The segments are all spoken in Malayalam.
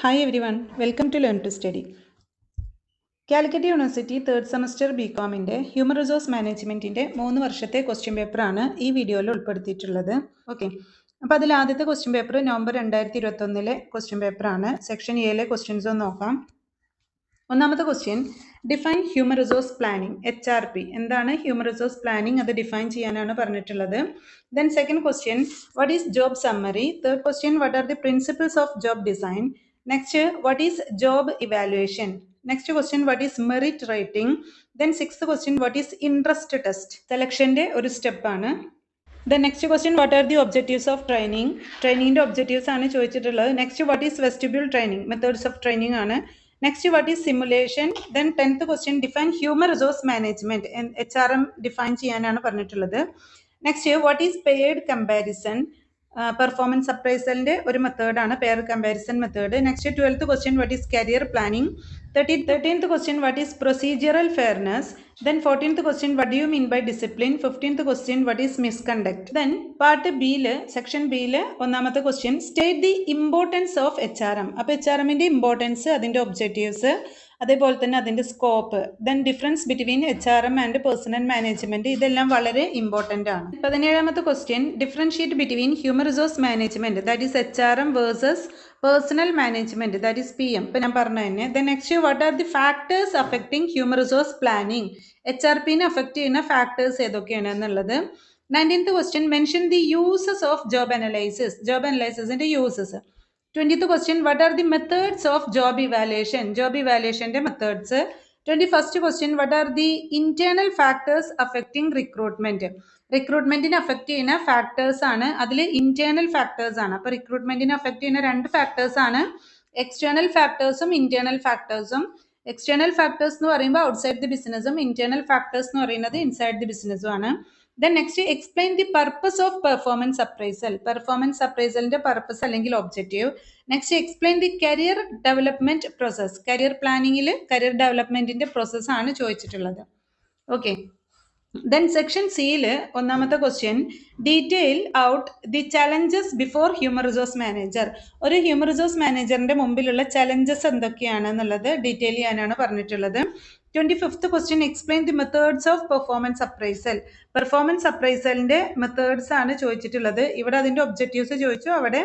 Hi everyone, welcome to Learn to Study. Calicut university third semester ബികോമിൻ്റെ ഹ്യൂമൻ റിസോഴ്സ് മാനേജ്മെൻറ്റിൻ്റെ 3 വർഷത്തെ ക്വസ്റ്റ്യൻ പേപ്പറാണ് ഈ വീഡിയോയിൽ ഉൾപ്പെടുത്തിയിട്ടുള്ളത്. ഓക്കെ, അപ്പോൾ അതിൽ ആദ്യത്തെ ക്വസ്റ്റ്യൻ പേപ്പർ നവംബർ 2021 ക്വസ്റ്റ്യൻ പേപ്പറാണ്. സെക്ഷൻ എയിലെ ക്വസ്റ്റ്യൻസ് ഒന്ന് നോക്കാം. ഒന്നാമത്തെ question, define human resource planning HRP. എന്താണ് ഹ്യൂമൻ റിസോഴ്സ് പ്ലാനിങ്, അത് ഡിഫൈൻ ചെയ്യാനാണ് പറഞ്ഞിട്ടുള്ളത്. Then second question, what is job summary. Third question, what are the principles of job design. Next, what is job evaluation. Next question, what is merit rating. Then sixth question, what is interest test. സെലക്ഷൻ്റെ ഒരു സ്റ്റെപ്പാണ്. Then next question, what are the objectives of training. ട്രെയിനിങ്ങിൻ്റെ ഒബ്ജക്റ്റീവ്സ് ആണ് ചോദിച്ചിട്ടുള്ളത്. Next, what is vestibule training, methods of training ആണ്. Next, what is simulation. Then 10th question, define human resource management. HRM define ചെയ്യാനാണ് പറഞ്ഞിട്ടുള്ളത്. Next, what is paired comparison. Performance അപ്രൈസലിൻ്റെ ഒരു മെത്തേഡാണ് pair comparison method. Next 12th question, what is career planning. 13th question, what is procedural fairness. Then 14th question, what do you mean by discipline. 15th question, what is misconduct. Then part B, section B, ഒന്നാമത്തെ question, state the importance of HRM. അപ്പോൾ HRMൻ്റെ ഇമ്പോർട്ടൻസ്, അതിൻ്റെ ഒബ്ജക്റ്റീവ്സ്, അതേപോലെ തന്നെ അതിൻ്റെ scope, then difference between HRM and personnel management, ഇതെല്ലാം വളരെ ഇമ്പോർട്ടൻ്റ് ആണ്. 17ാമത്തെ question, differentiate between human resource management, that is HRM versus personnel management, that is PM. ഇപ്പം ഞാൻ പറഞ്ഞു തന്നെ. Then next, what are the factors affecting human resource planning. HRPനെ അഫക്റ്റ് ചെയ്യുന്ന ഫാക്ടേഴ്സ് ഏതൊക്കെയാണ് എന്നുള്ളത്. 19th question, mention the uses of job analysis. Job അനലൈസിസിൻ്റെ uses. 20th question, what are the methods of job evaluation. Job evaluationന്റെ methods. 21st question, what are the internal factors affecting recruitment. റിക്രൂട്ട്മെന്റിനെ അഫക്റ്റ് ചെയ്യുന്ന ഫാക്ടേഴ്സ് ആണ്. അതിൽ ഇന്റേണൽ ഫാക്ടേഴ്സ് ആണ്. അപ്പോൾ റിക്രൂട്ട്മെന്റിനെ അഫക്റ്റ് ചെയ്യുന്ന 2 ഫാക്ടേഴ്സ് ആണ്, എക്സ്റ്റേണൽ ഫാക്ടേഴ്സും ഇന്റേണൽ ഫാക്ടേഴ്സും. എക്സ്റ്റേണൽ ഫാക്ടേഴ്സ് എന്ന് പറയുമ്പോൾ ഔട്ട്സൈഡ് ദി ബിസിനസ്സും, ഇന്റേണൽ ഫാക്ടേഴ്സ് എന്ന് പറയുന്നത് ഇൻസൈഡ് ദി ബിസിനസ്സും ആണ്. Then next, explain the purpose of performance appraisal. Performance അപ്രൈസലിന്റെ പർപ്പസ് അല്ലെങ്കിൽ objective. Next, explain the career development process. Career പ്ലാനിങ്ങിൽ കരിയർ ഡെവലപ്മെന്റിന്റെ പ്രോസസ് ആണ് ചോദിച്ചിട്ടുള്ളത്. ഓക്കെ, ദെൻ സെക്ഷൻ സിയിൽ ഒന്നാമത്തെ question, detail out the challenges before human resource manager. ഒരു ഹ്യൂമൻ റിസോഴ്സ് മാനേജറിന്റെ മുമ്പിലുള്ള ചലഞ്ചസ് എന്തൊക്കെയാണ് എന്നുള്ളത് ഡീറ്റെയിൽ ചെയ്യാനാണ് പറഞ്ഞിട്ടുള്ളത്. 25th question, explain the methods of performance appraisal. Performance അപ്രൈസലിന്റെ മെത്തേഡ്സ് ആണ് ചോദിച്ചിട്ടുള്ളത്. ഇവിടെ അതിന്റെ ഒബ്ജക്റ്റീവ്സ് ചോദിച്ചു, അവിടെ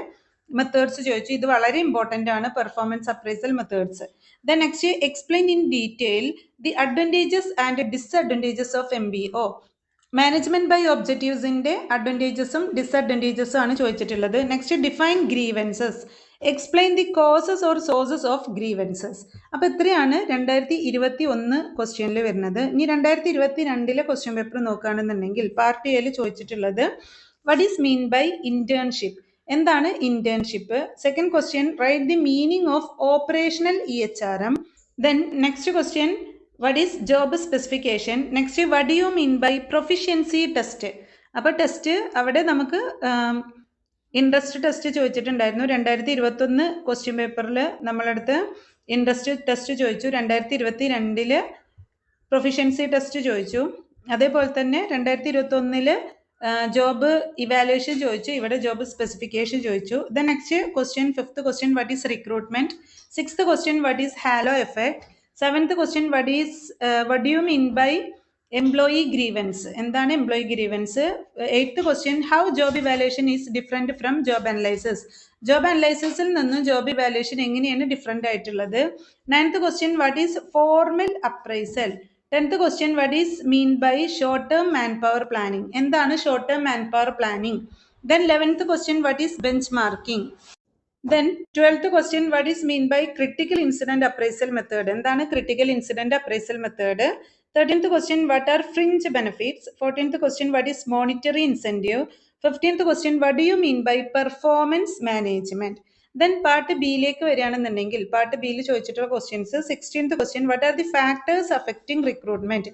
മെത്തേഡ്സ് ചോദിച്ചു. ഇത് വളരെ ഇമ്പോർട്ടൻ്റ് ആണ്, performance appraisal methods. Then next, explain in detail the advantages and disadvantages of MBO. Management by ഒബ്ജക്റ്റീവ്സിന്റെ അഡ്വാൻറ്റേജസും ഡിസ്അഡ്വാൻറ്റേജസും ആണ് ചോദിച്ചിട്ടുള്ളത്. Next, define grievances. Explain the causes or sources of grievances. അപ്പോൾ ഇത്രയാണ് 2021 ക്വസ്റ്റ്യനിൽ വരുന്നത്. ഇനി 2022 ക്വസ്റ്റ്യൻ പേപ്പർ നോക്കുകയാണെന്നുണ്ടെങ്കിൽ പാർട്ട് എയിൽ ചോദിച്ചിട്ടുള്ളത്, what is mean by internship. എന്താണ് internship. Second question, write the meaning of operational EHRM. Then next question, what is job specification. Next, what do you mean by proficiency test. അപ്പോൾ ടെസ്റ്റ് അവിടെ നമുക്ക് ഇൻട്രസ്റ്റ് ടെസ്റ്റ് ചോദിച്ചിട്ടുണ്ടായിരുന്നു. 2021 ക്വസ്റ്റ്യൻ പേപ്പറിൽ നമ്മളടുത്ത് ഇൻട്രസ്റ്റ് ടെസ്റ്റ് ചോദിച്ചു. 2022 പ്രൊഫിഷ്യൻസി ടെസ്റ്റ് ചോദിച്ചു. അതേപോലെ തന്നെ 2021 ജോബ് ഇവാലുവേഷൻ ചോദിച്ചു. ഇവിടെ ജോബ് സ്പെസിഫിക്കേഷൻ ചോദിച്ചു. Then next question, 5th question, what is recruitment. 6th question, what is halo effect. 7th question, what do you mean by employee grievance. എന്താണ് employee grievance. 8th question, how job evaluation is different from job analysis. Job അനലൈസിസിൽ നിന്നും ജോബ് ഇവാലുവേഷൻ എങ്ങനെയാണ് ഡിഫറെൻ്റ് ആയിട്ടുള്ളത്. 9th question, what is formal appraisal. 10th question, what is mean by short term manpower planning. എന്താണ് short term manpower planning. Then 11th question, what is benchmarking. Then 12th question, what is mean by critical incident appraisal method. എന്താണ് critical incident appraisal method. 13th question, what are fringe benefits. 14th question, what is monetary incentive. 15th question, what do you mean by performance management. Then part ബിയിലേക്ക് വരികയാണെന്നുണ്ടെങ്കിൽ പാർട്ട് ബിയിൽ ചോദിച്ചിട്ടുള്ള questions. 16th question, what are the factors affecting recruitment.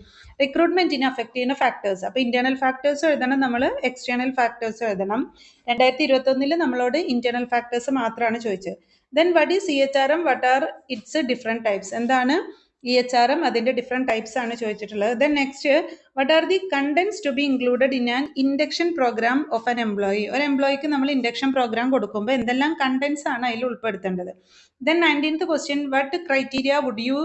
റിക്രൂട്ട്മെന്റിനെ അഫക്റ്റ് ചെയ്യുന്ന ഫാക്ടേഴ്സ്. അപ്പോൾ ഇന്റേണൽ ഫാക്ടേഴ്സ് എഴുതണം, നമ്മൾ എക്സ്റ്റേണൽ ഫാക്ടേഴ്സ് എഴുതണം. 2021 നമ്മളോട് ഇന്റേണൽ ഫാക്ടേഴ്സ് മാത്രമാണ് ചോദിച്ചത്. Then what is EHRM, what are its different types. എന്താണ് EHRM അതിൻ്റെ ഡിഫറെൻറ്റ് ടൈപ്സ് ആണ് ചോദിച്ചിട്ടുള്ളത്. Then next, what are the contents to be included in an induction program of an employee? ഒരു എംപ്ലോയിക്ക് നമ്മൾ ഇൻഡക്ഷൻ പ്രോഗ്രാം കൊടുക്കുമ്പോൾ എന്തെല്ലാം കണ്ടന്റ്സ് ആണ് അതിൽ ഉൾപ്പെടുത്തേണ്ടത്? Then 19th question, what criteria would you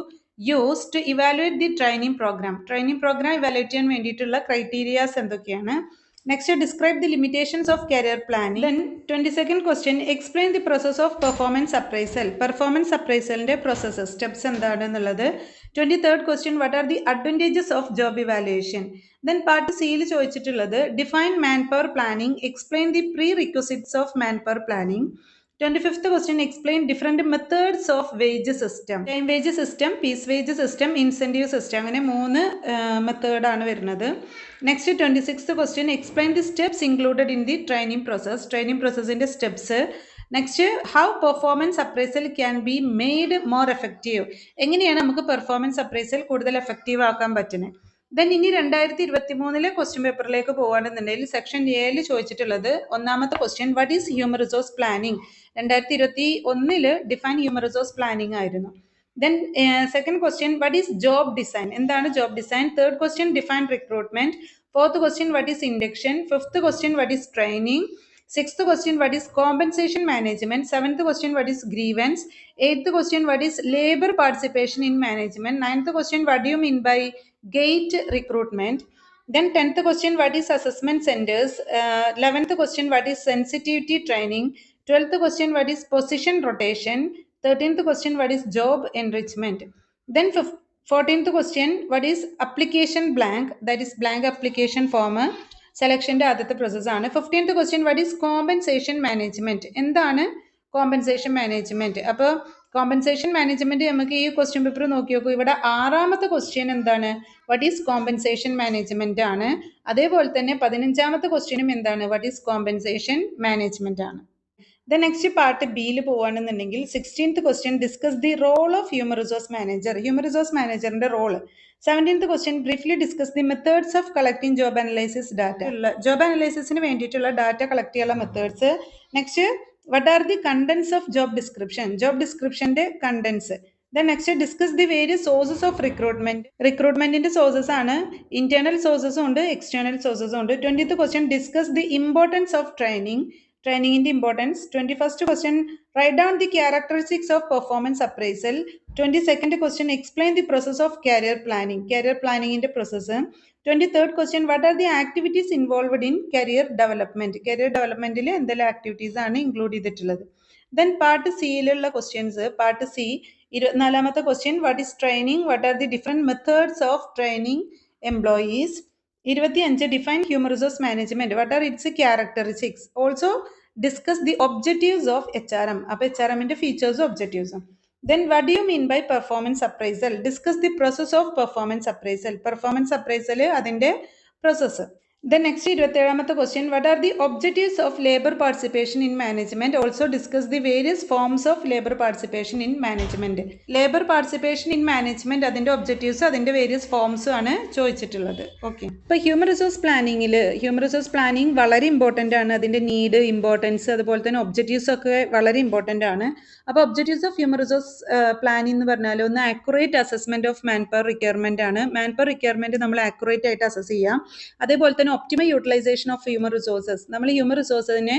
use to evaluate the training program? Training program evaluate ചെയ്യാൻ വേണ്ടിയിട്ടുള്ള ക്രൈറ്റീരിയാസ് എന്തൊക്കെയാണ്? Next, describe the limitations of career planning. Then 22nd question, explain the process of performance appraisal. Performance appraisal ന്റെ processes, steps എന്താണെന്നുള്ളത്. 23rd question, what are the advantages of job evaluation? Then part C യിൽ ചോദിച്ചിട്ടുള്ളത്, define manpower planning, explain the prerequisites of manpower planning. 25th question, explain different methods of wage system. Time wage system, piece wage system, incentive system. അങ്ങനെ 3 മെത്തേഡ് ആണ് വരുന്നത്. Next, 26th question, explain the steps included in the training process. Training process in the steps. Next, how performance appraisal can be made more effective. എങ്ങനെയാണ് നമുക്ക് പെർഫോമൻസ് അപ്രൈസൽ കൂടുതൽ എഫക്റ്റീവ് ആക്കാൻ പറ്റുന്നത്? ദെൻ ഇനി 2023 ക്വസ്റ്റ്യൻ പേപ്പറിലേക്ക് പോകുകയാണെന്നുണ്ടെങ്കിൽ സെക്ഷൻ എയിൽ ചോദിച്ചിട്ടുള്ളത് ഒന്നാമത്തെ question, what is human resource planning? 2021 define human resource planning ആയിരുന്നു. Then second question, what is job design? എന്താണ് job design? Third question, define recruitment. Fourth question, what is induction? Fifth question, what is training? Sixth question, what is compensation management? Seventh question, what is grievance? Eighth question, what is labor participation in management? Ninth question, what do you mean by gate recruitment? Then 10th question, what is assessment centers? 11th question, what is sensitivity training? 12th question, what is position rotation? 13th question, what is job enrichment? Then 14th question, what is application blank? That is blank application form. സെലക്ഷൻ്റെ ആദ്യത്തെ പ്രോസസ്സാണ്. 15th question, what is compensation management? എന്താണ് കോമ്പൻസേഷൻ മാനേജ്മെന്റ്? അപ്പോൾ കോമ്പൻസേഷൻ മാനേജ്മെന്റ് നമുക്ക് ഈ ക്വസ്റ്റ്യൻ പേപ്പർ നോക്കി നോക്കൂ. ഇവിടെ 6ാമത്തെ ക്വസ്റ്റ്യൻ എന്താണ്? വാട്ട് ഈസ് കോമ്പൻസേഷൻ മാനേജ്മെന്റ് ആണ്. അതേപോലെ തന്നെ 15ാമത്തെ ക്വസ്റ്റ്യനും എന്താണ്? വാട്ട് ഈസ് കോമ്പൻസേഷൻ മാനേജ്മെന്റ് ആണ്. ദ നെക്സ്റ്റ് പാർട്ട് ബിയിൽ പോവുകയാണെന്നുണ്ടെങ്കിൽ 16th question, discuss the role of human resource manager. Human resource മാനേജറിന്റെ role. 17th question, briefly discuss the methods of collecting job analysis data. Job അനലൈസിസിന് വേണ്ടിയിട്ടുള്ള ഡാറ്റ കളക്ട് ചെയ്യാനുള്ള methods. Next, what are the contents of job description? job descriptionന്റെ contents. Then next, discuss the various sources of recruitment. Recruitmentന്റെ sources ആണ് internal sources ഉണ്ട്, external sources ഉണ്ട്. 20th question, discuss the importance of training. Training in the importance. 21st question, write down the characteristics of performance appraisal. 22nd question, explain the process of career planning. Career planning in the process. 23rd question, what are the activities involved in career development? Career development il endella activities aanu include ചെയ്തിട്ടുള്ളത്. Then part C യിലുള്ള questions. Part C 24ാമത്തെ question, what is training? What are the different methods of training employees? 25, define human resource management. What are its characteristics? Also discuss the objectives of HRM. അപ്പോൾ HRM ന്റെ features objectives. Then what do you mean by performance appraisal? Discuss the process of performance appraisal. Performance appraisal അതിന്റെ process. Then next 27ാമത്തെ question, what are the objectives of labor participation in management? Also discuss the various forms of labor participation in management. Labor participation in management അതിന്റെ objectives അതിന്റെ various forms ആണ് ചോദിച്ചിട്ടുള്ളത്. ഓക്കെ, ഇപ്പോൾ ഹ്യൂമൻ റിസോഴ്സ് പ്ലാനിങ്ങിൽ ഹ്യൂമൻ റിസോഴ്സ് പ്ലാനിങ് വളരെ ഇമ്പോർട്ടൻ്റ് ആണ്. അതിൻ്റെ നീഡ്, ഇമ്പോർട്ടൻസ്, അതുപോലെ തന്നെ ഒബ്ജക്റ്റീവ്സ് ഒക്കെ വളരെ ഇമ്പോർട്ടൻ്റ് ആണ്. അപ്പോൾ objectives of human resource planning എന്ന് പറഞ്ഞാൽ ഒന്ന് accurate assessment of man power requirement ആണ്. മാൻ പവർ റിക്വയർമെൻറ്റ് നമ്മൾ ആക്യുറേറ്റ് ആയിട്ട് അസസ് ചെയ്യാം. അതേപോലെ തന്നെ optimal utilization of human resources, നമ്മൾ ഹ്യൂമൻ റിസോഴ്സിനെ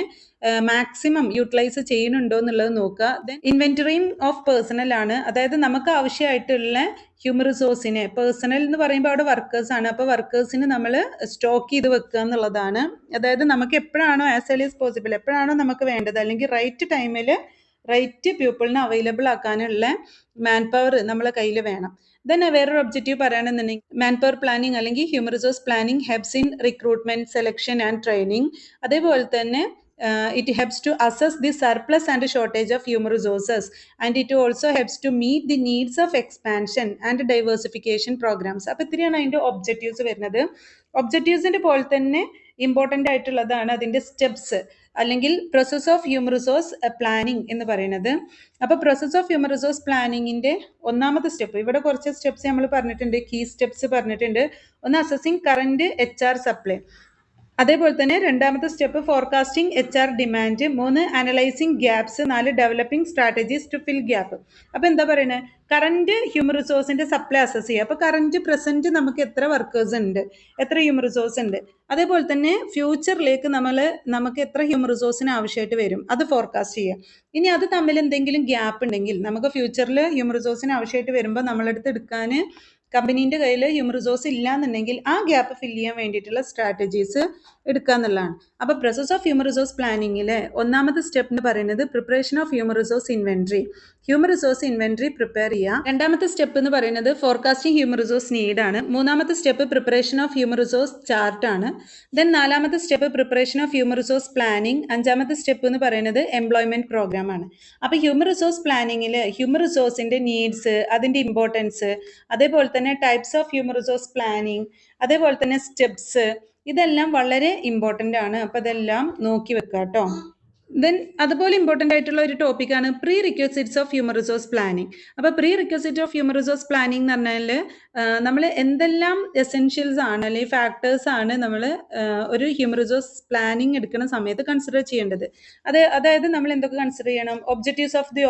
മാക്സിമം യൂട്ടിലൈസ് ചെയ്യുന്നുണ്ടോ എന്നുള്ളത് നോക്കുക. ദെൻ ഇൻവെൻറ്ററിങ് ഓഫ് പേഴ്സണൽ ആണ്. അതായത് നമുക്ക് ആവശ്യമായിട്ടുള്ള ഹ്യൂമൻ റിസോഴ്സിനെ, പേഴ്സണൽ എന്ന് പറയുമ്പോൾ അവിടെ വർക്കേഴ്സ് ആണ്, അപ്പോൾ വർക്കേഴ്സിന് നമ്മൾ സ്റ്റോക്ക് ചെയ്ത് വെക്കുക എന്നുള്ളതാണ്. അതായത് നമുക്ക് എപ്പോഴാണോ ആസ് ഏർലി ആസ് പോസിബിൾ എപ്പോഴാണോ നമുക്ക് വേണ്ടത്, അല്ലെങ്കിൽ റൈറ്റ് ടൈമിൽ റൈറ്റ് പീപ്പിളിനെ അവൈലബിൾ ആക്കാനുള്ള മാൻ പവർ നമ്മളെ കയ്യിൽ വേണം. ദെൻ വേറൊരു ഒബ്ജക്റ്റീവ് പറയുകയാണെന്നുണ്ടെങ്കിൽ മാൻ പവർ പ്ലാനിങ് അല്ലെങ്കിൽ human resource planning helps in recruitment, selection and training. അതേപോലെ തന്നെ it helps to assess the surplus and shortage of human resources, and it also helps to meet the needs of expansion and diversification programs. അപ്പോൾ ഇത്രയാണ് അതിൻ്റെ ഒബ്ജക്റ്റീവ്സ് വരുന്നത്. ഒബ്ജക്റ്റീവ്സിൻ്റെ പോലെ തന്നെ ഇമ്പോർട്ടൻ്റ് ആയിട്ടുള്ളതാണ് അതിൻ്റെ സ്റ്റെപ്സ് അല്ലെങ്കിൽ process of human resource planning എന്ന് പറയുന്നത്. അപ്പോൾ പ്രോസസ് ഓഫ് ഹ്യൂമൻ റിസോഴ്സ് പ്ലാനിങ്ങിൻ്റെ ഒന്നാമത്തെ സ്റ്റെപ്പ്, ഇവിടെ കുറച്ച് സ്റ്റെപ്സ് നമ്മൾ പറഞ്ഞിട്ടുണ്ട്, കീ സ്റ്റെപ്സ് പറഞ്ഞിട്ടുണ്ട്. ഒന്ന്, അസസിങ് കറൻറ്റ് HR സപ്ലൈ. അതേപോലെ തന്നെ രണ്ടാമത്തെ step forecasting HR demand, 3 analyzing gaps, 4 developing strategies to fill gap. അപ്പോൾ എന്താ പറയുന്നത്, കറന്റ് ഹ്യൂമൻ റിസോഴ്സിന്റെ സപ്ലൈ അസസ് ചെയ്യുക. അപ്പോൾ കറന്റ് പ്രസന്റ് നമുക്ക് എത്ര വർക്കേഴ്സ് ഉണ്ട്, എത്ര ഹ്യൂമൻ റിസോഴ്സ് ഉണ്ട്, അതേപോലെ തന്നെ ഫ്യൂച്ചറിലേക്ക് നമുക്ക് എത്ര ഹ്യൂമൻ റിസോഴ്സിന് ആവശ്യമായിട്ട് വരും അത് ഫോർകാസ്റ്റ് ചെയ്യുക. ഇനി അത് തമ്മിൽ എന്തെങ്കിലും ഗ്യാപ്പ് ഉണ്ടെങ്കിൽ, നമുക്ക് ഫ്യൂച്ചറിൽ ഹ്യൂമൻ റിസോഴ്സിന് ആവശ്യമായിട്ട് വരുമ്പോൾ നമ്മളെടുത്ത് എടുക്കാൻ കമ്പനീൻ്റെ കയ്യിൽ ഹ്യൂമൻ റിസോഴ്സ് ഇല്ല എന്നുണ്ടെങ്കിൽ ആ ഗ്യാപ്പ് ഫില്ല് ചെയ്യാൻ വേണ്ടിയിട്ടുള്ള സ്ട്രാറ്റജീസ് എടുക്കുക എന്നുള്ളതാണ്. അപ്പോൾ പ്രോസസ് ഓഫ് ഹ്യൂമൻ റിസോഴ്സ് പ്ലാനിങ്ങിൽ ഒന്നാമത്തെ സ്റ്റെപ്പ് എന്ന് പറയുന്നത് preparation of human resource inventory. Human resource inventory prepare ചെയ്യുക. രണ്ടാമത്തെ സ്റ്റെപ്പ് എന്ന് പറയുന്നത് ഫോർകാസ്റ്റിംഗ് ഹ്യൂമൻ റിസോഴ്സ് നീഡാണ്. മൂന്നാമത്തെ step preparation of human resource ചാർട്ടാണ്. ദെൻ നാലാമത്തെ step preparation of human resource planning. അഞ്ചാമത്തെ സ്റ്റെപ്പ് എന്ന് പറയുന്നത് എംപ്ലോയ്മെന്റ് പ്രോഗ്രാം ആണ്. അപ്പോൾ ഹ്യൂമൻ റിസോഴ്സ് പ്ലാനിങ്ങിൽ ഹ്യൂമൻ റിസോഴ്സിന്റെ നീഡ്സ്, അതിന്റെ ഇമ്പോർട്ടൻസ്, അതേപോലെ തന്നെ types of human resource planning, അതേപോലെ തന്നെ സ്റ്റെപ്സ്, ഇതെല്ലാം വളരെ ഇമ്പോർട്ടൻ്റ് ആണ്. അപ്പോൾ ഇതെല്ലാം നോക്കി വെക്കുക കേട്ടോ. ദെൻ അതുപോലെ ഇമ്പോർട്ടൻ്റ് ആയിട്ടുള്ള ഒരു ടോപ്പിക്കാണ് prerequisites of human resource planning. അപ്പോൾ prerequisite of human resource planning എന്ന് പറഞ്ഞാൽ നമ്മൾ എന്തെല്ലാം എസെൻഷ്യൽസ് ആണ് അല്ലെങ്കിൽ ഫാക്ടേഴ്സ് ആണ് നമ്മൾ ഒരു ഹ്യൂമൻ റിസോഴ്സ് പ്ലാനിങ് എടുക്കുന്ന സമയത്ത് കൺസിഡർ ചെയ്യേണ്ടത്. അതായത് നമ്മൾ എന്തൊക്കെ കൺസിഡർ ചെയ്യണം, ഒബ്ജക്റ്റീവ്സ് ഓഫ് ദി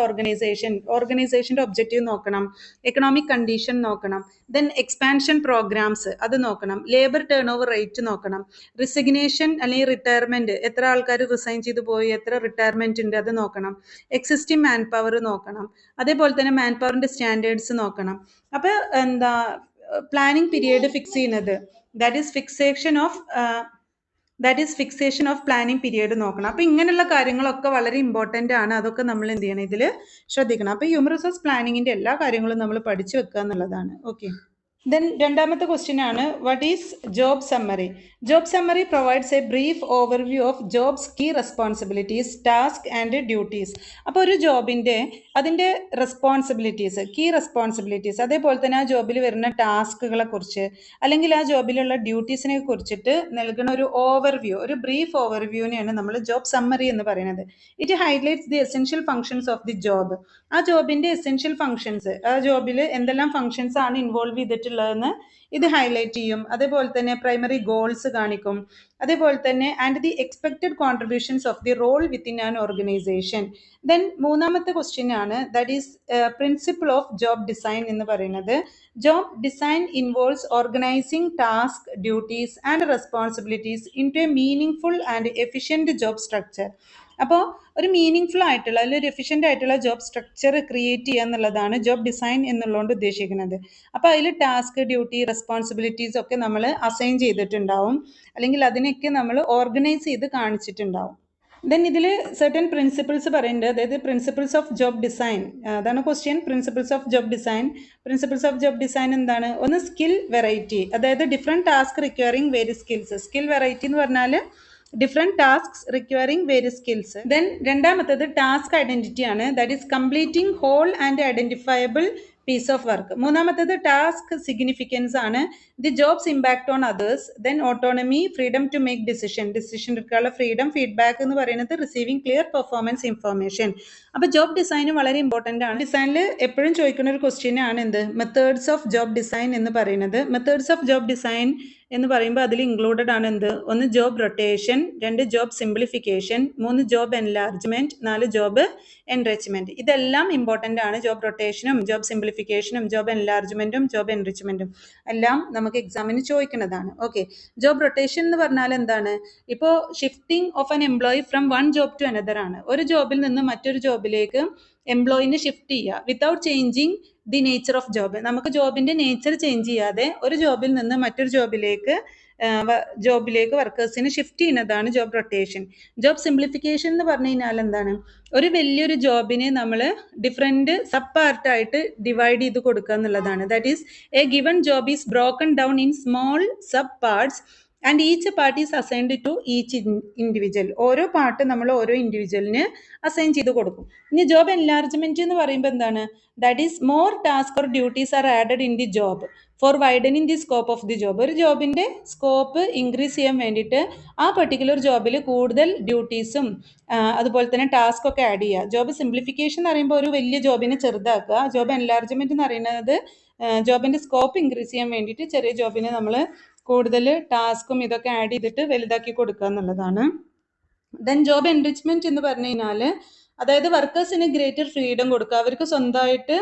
ഓർഗനൈസേഷൻ്റെ ഒബ്ജക്റ്റീവ് നോക്കണം, എക്കണോമിക് കണ്ടീഷൻ നോക്കണം, ദെൻ എക്സ്പാൻഷൻ പ്രോഗ്രാംസ് അത് നോക്കണം, ലേബർ ടേൺ ഓവർ റേറ്റ് നോക്കണം, റിസിഗ്നേഷൻ അല്ലെങ്കിൽ റിട്ടയർമെൻറ്റ്, എത്ര ആൾക്കാർ റിസൈൻ ചെയ്തു പോയി, എത്ര റിട്ടയർമെൻറ്റ് ഉണ്ട് അത് നോക്കണം, എക്സിസ്റ്റിംഗ് മാൻ പവർ നോക്കണം, അതേപോലെ തന്നെ മാൻ പവറിൻ്റെ സ്റ്റാൻഡേർഡ്സ് നോക്കണം. അപ്പോൾ എന്താ പ്ലാനിങ് പീരിയഡ് ഫിക്സ് ചെയ്യുന്നത്, that is fixation of planning period നോക്കണം. അപ്പോൾ ഇങ്ങനെയുള്ള കാര്യങ്ങളൊക്കെ വളരെ ഇമ്പോർട്ടൻ്റ് ആണ്. അതൊക്കെ നമ്മൾ എന്ത് ചെയ്യണം, ഇതിൽ ശ്രദ്ധിക്കണം. അപ്പോൾ ഹ്യൂമൻ റിസോഴ്സ് പ്ലാനിങ്ങിൻ്റെ എല്ലാ കാര്യങ്ങളും നമ്മൾ പഠിച്ചു വെക്കുക എന്നുള്ളതാണ്. ഓക്കെ. ദെൻ രണ്ടാമത്തെ ക്വസ്റ്റ്യൻ ആണ് what is job summary. Job summary provides a brief overview of job's key responsibilities, task and duties. അപ്പോൾ ഒരു ജോബിൻ്റെ അതിൻ്റെ റെസ്പോൺസിബിലിറ്റീസ്, കീ റെസ്പോൺസിബിലിറ്റീസ്, അതേപോലെ തന്നെ ആ ജോബിൽ വരുന്ന ടാസ്കുകളെ കുറിച്ച് അല്ലെങ്കിൽ ആ ജോബിലുള്ള ഡ്യൂട്ടീസിനെ കുറിച്ചിട്ട് നൽകുന്ന ഒരു ഓവർവ്യൂ, ഒരു ബ്രീഫ് ഓവർവ്യൂവിനെയാണ് നമ്മൾ ജോബ് സമ്മറി എന്ന് പറയുന്നത്. It highlights the essential functions of the job. ആ ജോബിൻ്റെ എസെൻഷ്യൽ ഫങ്ഷൻസ്, ആ ജോബിൽ എന്തെല്ലാം ഫങ്ഷൻസ് ആണ് ഇൻവോൾവ് ചെയ്തിട്ടുള്ളതെന്ന് ഇത് ഹൈലൈറ്റ് ചെയ്യും. അതേപോലെ തന്നെ പ്രൈമറി ഗോൾസ് കാണിക്കും. അതേപോലെ തന്നെ and the expected contributions of the role within an organization. Then മൂന്നാമത്തെ ക്വസ്റ്റ്യൻ ആണ് that is principle of job design എന്ന് പറയുന്നത്. Job design involves organizing task, duties and responsibilities into a meaning and efficient job structure. അപ്പോൾ ഒരു മീനിങ് ആയിട്ടുള്ള അല്ലെങ്കിൽ ഒരു എഫിഷ്യൻ്റ് ആയിട്ടുള്ള ജോബ് സ്ട്രക്ചർ ക്രിയേറ്റ് ചെയ്യുക എന്നുള്ളതാണ് ജോബ് ഡിസൈൻ എന്നുള്ളതുകൊണ്ട് ഉദ്ദേശിക്കുന്നത്. അപ്പോൾ അതിൽ ടാസ്ക്, ഡ്യൂട്ടി, റെസ്പോൺസിബിലിറ്റീസ് ഒക്കെ നമ്മൾ അസൈൻ ചെയ്തിട്ടുണ്ടാവും, അല്ലെങ്കിൽ അതിനൊക്കെ നമ്മൾ ഓർഗനൈസ് ചെയ്ത് കാണിച്ചിട്ടുണ്ടാവും. ദെൻ ഇതിൽ സർട്ടൻ പ്രിൻസിപ്പിൾസ് പറയുന്നുണ്ട്, അതായത് പ്രിൻസിപ്പിൾസ് ഓഫ് ജോബ് ഡിസൈൻ. അതാണ് question. Principles of job design എന്താണ്? ഒന്ന് സ്കിൽ വെറൈറ്റി, അതായത് different task requiring various skills. Skill variety എന്ന് പറഞ്ഞാൽ different tasks requiring various skills. Then രണ്ടാമത്തത് ടാസ്ക് ഐഡൻറ്റിറ്റി ആണ്, that is completing whole and identifiable piece of work. മൂന്നാമത്തത് ടാസ്ക് സിഗ്നിഫിക്കൻസ് ആണ്, the job's impact on others. Then autonomy, freedom to make decision എടുക്കാനുള്ള ഫ്രീഡം. ഫീഡ്ബാക്ക് എന്ന് പറയുന്നത് റിസീവിംഗ് ക്ലിയർ പെർഫോമൻസ് ഇൻഫർമേഷൻ. അപ്പോൾ ജോബ് ഡിസൈൻ വളരെ ഇമ്പോർട്ടൻ്റ് ആണ്. ഡിസൈനിൽ എപ്പോഴും ചോദിക്കുന്ന ഒരു ക്വസ്റ്റ്യൻ ആണ് എന്ത്, മെത്തേഡ്സ് ഓഫ് ജോബ് ഡിസൈൻ എന്ന് പറയുന്നത്. മെത്തേഡ്സ് ഓഫ് ജോബ് ഡിസൈൻ എന്ന് പറയുമ്പോൾ അതിൽ ഇൻക്ലൂഡഡ് ആണ് എന്ത്, ഒന്ന് job rotation, 2 job simplification, 3 job enlargement, 4 job enrichment. ഇതെല്ലാം ഇമ്പോർട്ടൻ്റ് ആണ്. ജോബ് റൊട്ടേഷനും ജോബ് സിംപ്ലിഫിക്കേഷനും ജോബ് എൻലാർജ്മെന്റും ജോബ് എൻറിച്ച്മെന്റും എല്ലാം നമുക്ക് എക്സാമിന് ചോദിക്കുന്നതാണ്. ഓക്കെ. ജോബ് റൊട്ടേഷൻ എന്ന് പറഞ്ഞാൽ എന്താണ്? ഇപ്പോൾ shifting of an employee from one job to another ആണ്. ഒരു ജോബിൽ നിന്ന് മറ്റൊരു ജോബിലേക്ക് എംപ്ലോയിനെ ഷിഫ്റ്റ് ചെയ്യുക without changing the nature of job. നമുക്ക് ജോബിന്റെ നേച്ചർ ചേഞ്ച് ചെയ്യാതെ ഒരു ജോബിൽ നിന്ന് മറ്റൊരു ജോബിലേക്ക് വർക്കേഴ്സിനെ ഷിഫ്റ്റ് ചെയ്യുന്നതാണ് ജോബ് റൊട്ടേഷൻ. ജോബ് സിംപ്ലിഫിക്കേഷൻ എന്ന് പറഞ്ഞു കഴിഞ്ഞാൽ എന്താണ്? ഒരു വലിയൊരു ജോബിനെ നമ്മൾ ഡിഫറെൻറ്റ് സബ് പാർട്ടായിട്ട് ഡിവൈഡ് ചെയ്ത് കൊടുക്കുക എന്നുള്ളതാണ്. That is a given job is broken down in small sub parts and each part is assigned to each individual. ഓരോ പാർട്ട് നമ്മൾ ഓരോ ഇൻഡിവിജ്വലിന് അസൈൻ ചെയ്ത് കൊടുക്കും. ഇനി ജോബ് എൻലാർജ്മെന്റ് എന്ന് പറയുമ്പോൾ എന്താണ്? That is more task or duties R added in the job four widening the scope of the job. ഒരു ജോബിൻ്റെ സ്കോപ്പ് ഇൻക്രീസ് ചെയ്യാൻ വേണ്ടിയിട്ട് ആ പെർട്ടിക്കുലർ ജോബിൽ കൂടുതൽ ഡ്യൂട്ടീസും അതുപോലെ തന്നെ ടാസ്ക് ഒക്കെ ആഡ് ചെയ്യുക. ജോബ് സിംപ്ലിഫിക്കേഷൻ എന്ന് പറയുമ്പോൾ ഒരു വലിയ ജോബിനെ ചെറുതാക്കുക. ജോബ് എൻലാർജ്മെന്റ് എന്ന് പറയുന്നത് ജോബിൻ്റെ സ്കോപ്പ് ഇൻക്രീസ് ചെയ്യാൻ വേണ്ടിയിട്ട് ചെറിയ ജോബിനെ നമ്മൾ കൂടുതൽ ടാസ്കും ഇതൊക്കെ ആഡ് ചെയ്തിട്ട് വലുതാക്കി കൊടുക്കുക എന്നുള്ളതാണ്. ദെൻ ജോബ് എൻറിച്ച്മെന്റ് എന്ന് പറഞ്ഞു കഴിഞ്ഞാൽ അതായത് വർക്കേഴ്സിന് ഗ്രേറ്റർ ഫ്രീഡം കൊടുക്കുക, അവർക്ക് സ്വന്തമായിട്ട്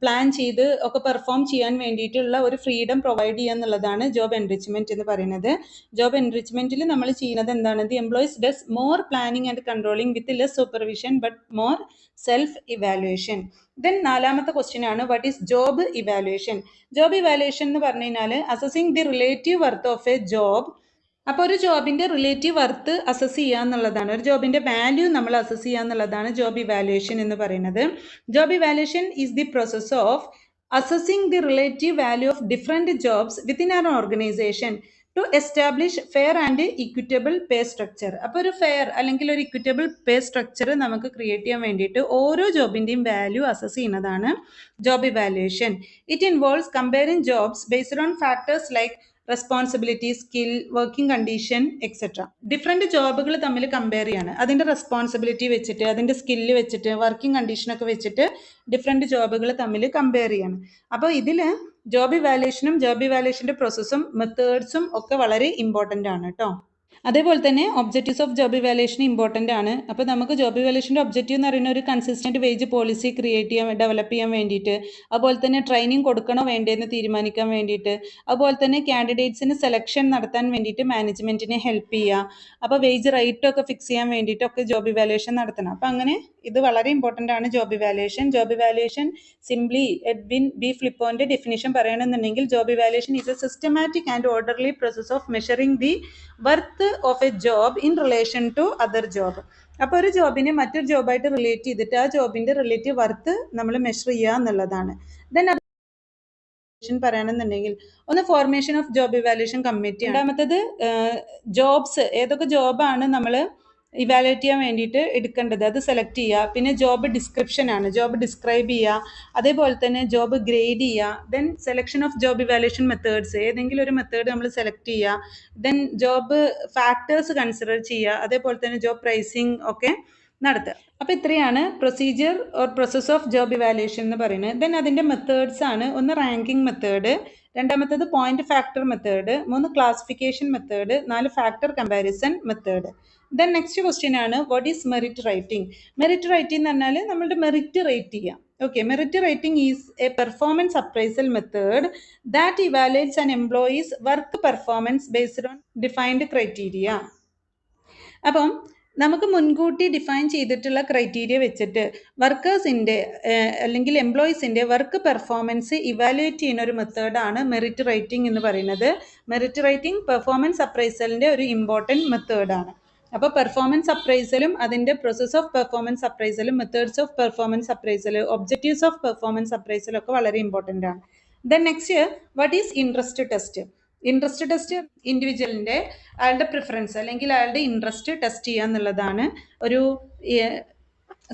പ്ലാൻ ചെയ്ത് ഒക്കെ പെർഫോം ചെയ്യാൻ വേണ്ടിയിട്ടുള്ള ഒരു ഫ്രീഡം പ്രൊവൈഡ് ചെയ്യുക എന്നുള്ളതാണ് ജോബ് എൻറിച്ച്മെന്റ് എന്ന് പറയുന്നത്. ജോബ് എൻറിച്ച്മെന്റിൽ നമ്മൾ ചെയ്യുന്നത് എന്താണ്? The employees does more planning and controlling with less supervision but more self evaluation. Then നാലാമത്തെ ക്വസ്റ്റ്യൻ ആണ് what is job evaluation. Job evaluation എന്ന് പറഞ്ഞു കഴിഞ്ഞാൽ assessing the relative worth of a job. അപ്പോൾ ഒരു ജോബിന്റെ റിലേറ്റീവ് വർത്ത് അസസ് ചെയ്യുക എന്നുള്ളതാണ്, ഒരു ജോബിന്റെ വാല്യൂ നമ്മൾ അസസ് ചെയ്യുക എന്നുള്ളതാണ് ജോബ് ഇവാലുവേഷൻ എന്ന് പറയുന്നത്. Job evaluation is the process of assessing the relative value of different jobs within an organisation to establish fair and equitable pay structure. അപ്പോൾ ഒരു ഫെയർ അല്ലെങ്കിൽ ഒരു ഇക്വിറ്റബിൾ പേ സ്ട്രക്ചർ നമുക്ക് ക്രിയേറ്റ് ചെയ്യാൻ വേണ്ടിയിട്ട് ഓരോ ജോബിന്റെയും വാല്യൂ അസസ് ചെയ്യുന്നതാണ് job evaluation. It involves comparing jobs based on factors like responsibility, skill, working condition etcetera. Different ജോബുകൾ തമ്മിൽ കമ്പയർ ചെയ്യാണ്, അതിൻ്റെ റെസ്പോൺസിബിലിറ്റി വെച്ചിട്ട്, അതിൻ്റെ സ്കില്ല് വെച്ചിട്ട്, വർക്കിംഗ് കണ്ടീഷനൊക്കെ വെച്ചിട്ട് ഡിഫറെൻറ്റ് ജോബുകൾ തമ്മിൽ കമ്പയർ ചെയ്യാണ്. അപ്പോൾ ഇതിൽ ജോബ് ഇവാലുവേഷനും ജോബ് ഇവാലുവേഷൻ്റെ പ്രോസസ്സും മെത്തേഡ്സും ഒക്കെ വളരെ ഇമ്പോർട്ടൻ്റ് ആണ് കേട്ടോ. അതേപോലെ തന്നെ objectives of job evaluation important ആണ്. അപ്പോൾ നമുക്ക് ജോബ് ഇവാലുവേഷൻ്റെ ഒബ്ജക്റ്റീവ് എന്ന് പറയുന്ന ഒരു കൺസിസ്റ്റൻറ്റ് വേജ് പോളിസി ഡെവലപ്പ് ചെയ്യാൻ വേണ്ടിയിട്ട്, അതുപോലെ തന്നെ ട്രെയിനിങ് കൊടുക്കണോ വേണ്ടതെന്ന് തീരുമാനിക്കാൻ വേണ്ടിയിട്ട്, അതുപോലെ തന്നെ കാൻഡിഡേറ്റ്സിന് സെലക്ഷൻ നടത്താൻ വേണ്ടിയിട്ട് മാനേജ്മെൻറ്റിനെ ഹെൽപ്പ് ചെയ്യുക, അപ്പോൾ വേജ് റേറ്റൊക്കെ ഫിക്സ് ചെയ്യാൻ വേണ്ടിയിട്ടൊക്കെ ജോബ് ഇവാലുവേഷൻ നടത്തണം. അപ്പോൾ അങ്ങനെ ഇത് വളരെ ഇമ്പോർട്ടൻ്റ് ആണ് job evaluation. Job evaluation simply Edwin B ഫ്ലിപ്പോൻ്റെ ഡെഫിനിഷൻ പറയണമെന്നുണ്ടെങ്കിൽ job evaluation is a systematic and orderly process of measuring the worth of a job in relation to other job. അപ്പോൾ ഒരു ജോബിനെ മറ്റൊരു ജോബായിട്ട് റിലേറ്റ് ചെയ്തിട്ട് ആ ജോബിന്റെ റിലേറ്റീവ് വർത്ത് നമ്മൾ മെഷർ ചെയ്യുക എന്നുള്ളതാണ്. ദെൻ പറയണമെന്നുണ്ടെങ്കിൽ ഒന്ന് formation of job evaluation committee. രണ്ടാമത്തത് ജോബ്സ്, ഏതൊക്കെ ജോബാണ് നമ്മൾ ഇവാലുവേറ്റ് ചെയ്യാൻ വേണ്ടിയിട്ട് എടുക്കേണ്ടത് അത് സെലക്ട് ചെയ്യുക. പിന്നെ ജോബ് ഡിസ്ക്രിപ്ഷൻ ആണ്, ജോബ് ഡിസ്ക്രൈബ് ചെയ്യുക. അതേപോലെ തന്നെ ജോബ് ഗ്രേഡ് ചെയ്യുക. Then selection of job evaluation methods, ഏതെങ്കിലും ഒരു മെത്തേഡ് നമ്മൾ സെലക്ട് ചെയ്യുക. ദെൻ ജോബ് ഫാക്ടേഴ്സ് കൺസിഡർ ചെയ്യുക. അതേപോലെ തന്നെ ജോബ് പ്രൈസിങ് ഒക്കെ നടത്തുക. അപ്പോൾ ഇത്രയാണ് procedure or process of job evaluation എന്ന് പറയുന്നത്. ദെൻ അതിൻ്റെ മെത്തേഡ്സ് ആണ്, ഒന്ന് റാങ്കിങ് മെത്തേഡ്, രണ്ടാമത്തത് point factor method, 3 classification method, 4 factor comparison method. Then next question ആണ് what is merit rating. Merit rating എന്ന് പറഞ്ഞാൽ നമ്മളുടെ മെറിറ്റ് റേറ്റ് ചെയ്യാം. Okay, merit rating is a performance appraisal method that evaluates an employee's work performance based on defined criteria. അപ്പം നമുക്ക് മുൻകൂട്ടി ഡിഫൈൻ ചെയ്തിട്ടുള്ള ക്രൈറ്റീരിയ വെച്ചിട്ട് വർക്കേഴ്സിൻ്റെ അല്ലെങ്കിൽ എംപ്ലോയീസിൻ്റെ വർക്ക് പെർഫോമൻസ് ഇവാലുവേറ്റ് ചെയ്യുന്ന ഒരു മെത്തേഡാണ് മെറിറ്റ് റേറ്റിംഗ് എന്ന് പറയുന്നത്. മെറിറ്റ് റേറ്റിംഗ് പെർഫോമൻസ് അപ്രൈസലിൻ്റെ ഒരു ഇമ്പോർട്ടൻറ്റ് മെത്തേഡാണ്. അപ്പോൾ പെർഫോമൻസ് അപ്രൈസലും അതിൻ്റെ പ്രോസസ് ഓഫ് പെർഫോമൻസ് അപ്രൈസലും methods of performance appraisal, objectives of performance അപ്രൈസലും ഒക്കെ വളരെ ഇമ്പോർട്ടൻ്റ് ആണ്. Then next what is interest test. Interest test ഇൻഡിവിജ്വലിൻ്റെ അയാളുടെ പ്രിഫറൻസ് അല്ലെങ്കിൽ അയാളുടെ ഇൻട്രസ്റ്റ് ടെസ്റ്റ് ചെയ്യുക എന്നുള്ളതാണ്. ഒരു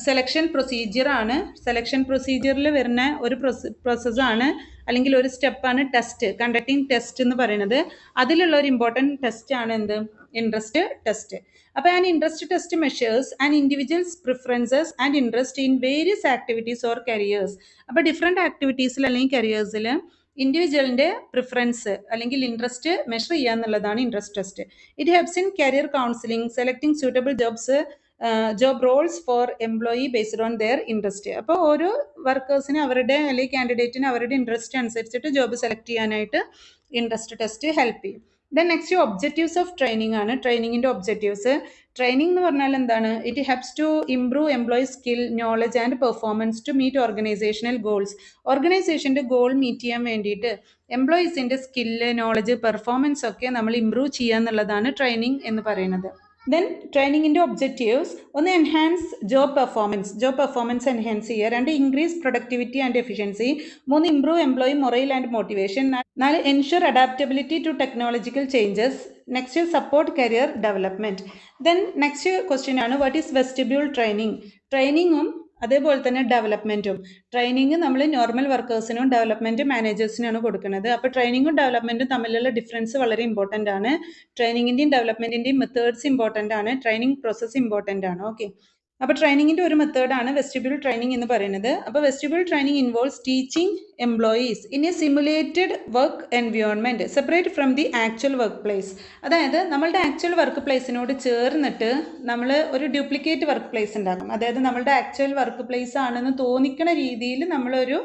സെലക്ഷൻ പ്രൊസീജിയറാണ്. സെലക്ഷൻ പ്രൊസീജിയറിൽ വരുന്ന ഒരു പ്രോസസ്സാണ് അല്ലെങ്കിൽ ഒരു സ്റ്റെപ്പാണ് ടെസ്റ്റ്, കണ്ടക്ടിങ് ടെസ്റ്റ് എന്ന് പറയുന്നത്. അതിലുള്ള ഒരു ഇമ്പോർട്ടൻറ്റ് ടെസ്റ്റാണ് എന്ത്? Interest test. അപ്പോൾ an interest test measures an individual's preferences and interest in various activities or careers. അപ്പോൾ ഡിഫറെൻറ്റ് ആക്ടിവിറ്റീസിൽ അല്ലെങ്കിൽ കരിയേഴ്സിൽ ഇൻഡിവിജ്വലിൻ്റെ പ്രിഫറൻസ് അല്ലെങ്കിൽ ഇൻട്രസ്റ്റ് മെഷർ ചെയ്യുക എന്നുള്ളതാണ് interest test. It helps in career counselling, selecting suitable job roles for employee based on their interest. അപ്പോൾ ഓരോ വർക്കേഴ്സിന് അവരുടെ അല്ലെങ്കിൽ കാൻഡിഡേറ്റിന് അവരുടെ ഇൻട്രസ്റ്റ് അനുസരിച്ചിട്ട് ജോബ് സെലക്ട് ചെയ്യാനായിട്ട് ഇൻട്രസ്റ്റ് ടെസ്റ്റ് ഹെൽപ്പ് ചെയ്യും. Then next objectives of training ആണ്. ട്രെയിനിങ്ങിൻ്റെ ഒബ്ജക്റ്റീവ്സ്, ട്രെയിനിങ് എന്ന് പറഞ്ഞാൽ എന്താണ്? It helps to improve employee skill, knowledge and performance to meet organisational goals. ഓർഗനൈസേഷൻ്റെ ഗോൾ മീറ്റ് ചെയ്യാൻ വേണ്ടിയിട്ട് എംപ്ലോയീസിൻ്റെ സ്കില്ല്, നോളജ്, പെർഫോമൻസ് ഒക്കെ നമ്മൾ ഇംപ്രൂവ് ചെയ്യുക എന്നുള്ളതാണ് ട്രെയിനിങ് എന്ന് പറയുന്നത്. ദെൻ ട്രെയിനിങ്ങിൻ്റെ ഒബ്ജക്റ്റീവ്സ്, ഒന്ന് എൻഹാൻസ് ജോബ് പെർഫോമൻസ് എൻഹാൻസ് ചെയ്യുക, 2 increase productivity and efficiency, 3 improve employee morale and motivation, 4 ensure adaptability to technological changes, next support career development. Then next question ആണ് വാട്ട് ഈസ് വെസ്റ്റിബ്യൂൾ ട്രെയിനിങ്. ട്രെയിനിങ്ങും അതേപോലെ തന്നെ ഡെവലപ്മെൻറ്റും. ട്രെയിനിങ് നമ്മൾ നോർമൽ വർക്കേഴ്സിനും ഡെവലപ്മെൻറ്റ് മാനേജേഴ്സിനാണ് കൊടുക്കുന്നത്. അപ്പോൾ ട്രെയിനിങ്ങും ഡെവലപ്മെൻറ്റും തമ്മിലുള്ള ഡിഫറൻസ് വളരെ ഇമ്പോർട്ടൻ്റ് ആണ്. ട്രെയിനിങ്ങിൻ്റെയും ഡെവലപ്മെൻറ്റിൻ്റെയും മെത്തേഡ്സ് ഇമ്പോർട്ടൻ്റ് ആണ്. ട്രെയിനിങ് പ്രോസസ്സ് ഇമ്പോർട്ടൻ്റ് ആണ്. ഓക്കെ, അപ്പോൾ ട്രെയിനിങ്ങിൻ്റെ ഒരു മെത്തേഡാണ് വെസ്റ്റിബ്യൂൾ ട്രെയിനിങ് എന്ന് പറയുന്നത്. അപ്പോൾ vestibule training involves teaching employees in A simulated work environment separate from the actual work place. അതായത് നമ്മളുടെ ആക്ച്വൽ വർക്ക് പ്ലേസിനോട് ചേർന്നിട്ട് നമ്മൾ ഒരു ഡ്യൂപ്ലിക്കേറ്റ് വർക്ക് പ്ലേസ് ഉണ്ടാക്കും. അതായത് നമ്മളുടെ ആക്ച്വൽ വർക്ക് പ്ലേസ് ആണെന്ന് തോന്നിക്കുന്ന രീതിയിൽ നമ്മളൊരു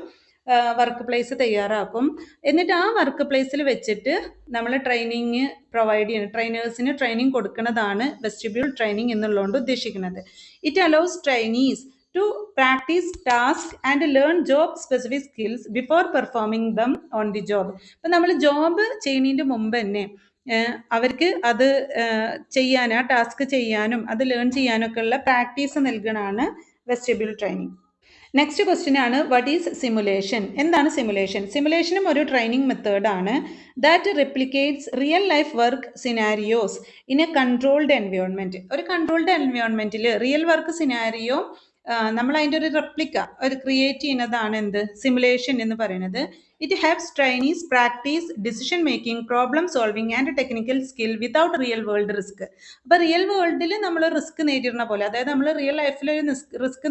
വർക്ക് പ്ലേസ് തയ്യാറാക്കും. എന്നിട്ട് ആ വർക്ക് പ്ലേസിൽ വെച്ചിട്ട് നമ്മൾ ട്രെയിനിങ് പ്രൊവൈഡ് ചെയ്യുന്നത്, ട്രെയിനേഴ്സിന് ട്രെയിനിങ് കൊടുക്കുന്നതാണ് വെസ്റ്റിബ്യൂൾ ട്രെയിനിങ് എന്നുള്ളതുകൊണ്ട് ഉദ്ദേശിക്കുന്നത്. It allows trainees to practice task and learn job specific skills before performing them on the job. അപ്പം നമ്മൾ ജോബ് ചെയ്യുന്നതിൻ്റെ മുമ്പ് തന്നെ അവർക്ക് അത് ചെയ്യാൻ, ആ ടാസ്ക് ചെയ്യാനും അത് ലേൺ ചെയ്യാനൊക്കെ ഉള്ള പ്രാക്ടീസ് നൽകണമാണ് വെസ്റ്റിബ്യൂൾ ട്രെയിനിങ്. നെക്സ്റ്റ് ക്വസ്റ്റ്യൻ ആണ് വാട്ട് ഈസ് സിമുലേഷൻ. എന്താണ് സിമുലേഷൻ? സിമുലേഷനും ഒരു ട്രെയിനിങ് മെത്തേഡാണ് that replicates real life work scenarios in a controlled environment. ഒരു കൺട്രോൾഡ് എൻവയോൺമെൻറ്റിൽ റിയൽ വർക്ക് സിനാരിയോ നമ്മൾ അതിൻ്റെ ഒരു റെപ്ലിക്ക, ഒരു ക്രിയേറ്റ് ചെയ്യുന്നതാണ് എന്ത് സിമുലേഷൻ എന്ന് പറയുന്നത്. It haves trainees practice decision making, problem solving and technical skill without real world risk. അപ്പോൾ റിയൽ വേൾഡിൽ നമ്മൾ റിസ്ക് നേരിടുന്ന പോലെ, അതായത് നമ്മൾ റിയൽ ലൈഫിൽ ഒരു റിസ്ക്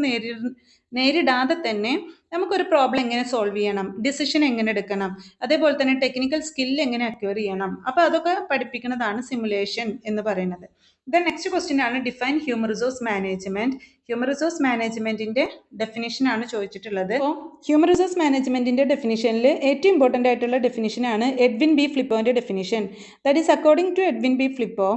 നേരിടാതെ തന്നെ നമുക്കൊരു പ്രോബ്ലം എങ്ങനെ സോൾവ് ചെയ്യണം, ഡിസിഷൻ എങ്ങനെ എടുക്കണം, അതേപോലെ തന്നെ ടെക്നിക്കൽ സ്കിൽ എങ്ങനെ അക്വയർ ചെയ്യണം, അപ്പോൾ അതൊക്കെ പഠിപ്പിക്കുന്നതാണ് സിമുലേഷൻ എന്ന് പറയുന്നത്. ദെൻ നെക്സ്റ്റ് ക്വസ്റ്റ്യൻ ആണ് define human resource management. Human resource മാനേജ്മെന്റിന്റെ ഡെഫിനിഷൻ ആണ് ചോദിച്ചിട്ടുള്ളത്. അപ്പോൾ ഹ്യൂമൻ റിസോഴ്സ് മാനേജ്മെന്റിന്റെ ഡെഫിനിഷനിൽ ഏറ്റവും ഇമ്പോർട്ടൻ്റ് ആയിട്ടുള്ള ഡെഫിനിഷനാണ് എഡ്വിൻ ബി ഫ്ലിപ്പോന്റെ definition. That is according to Edwin B Flippo,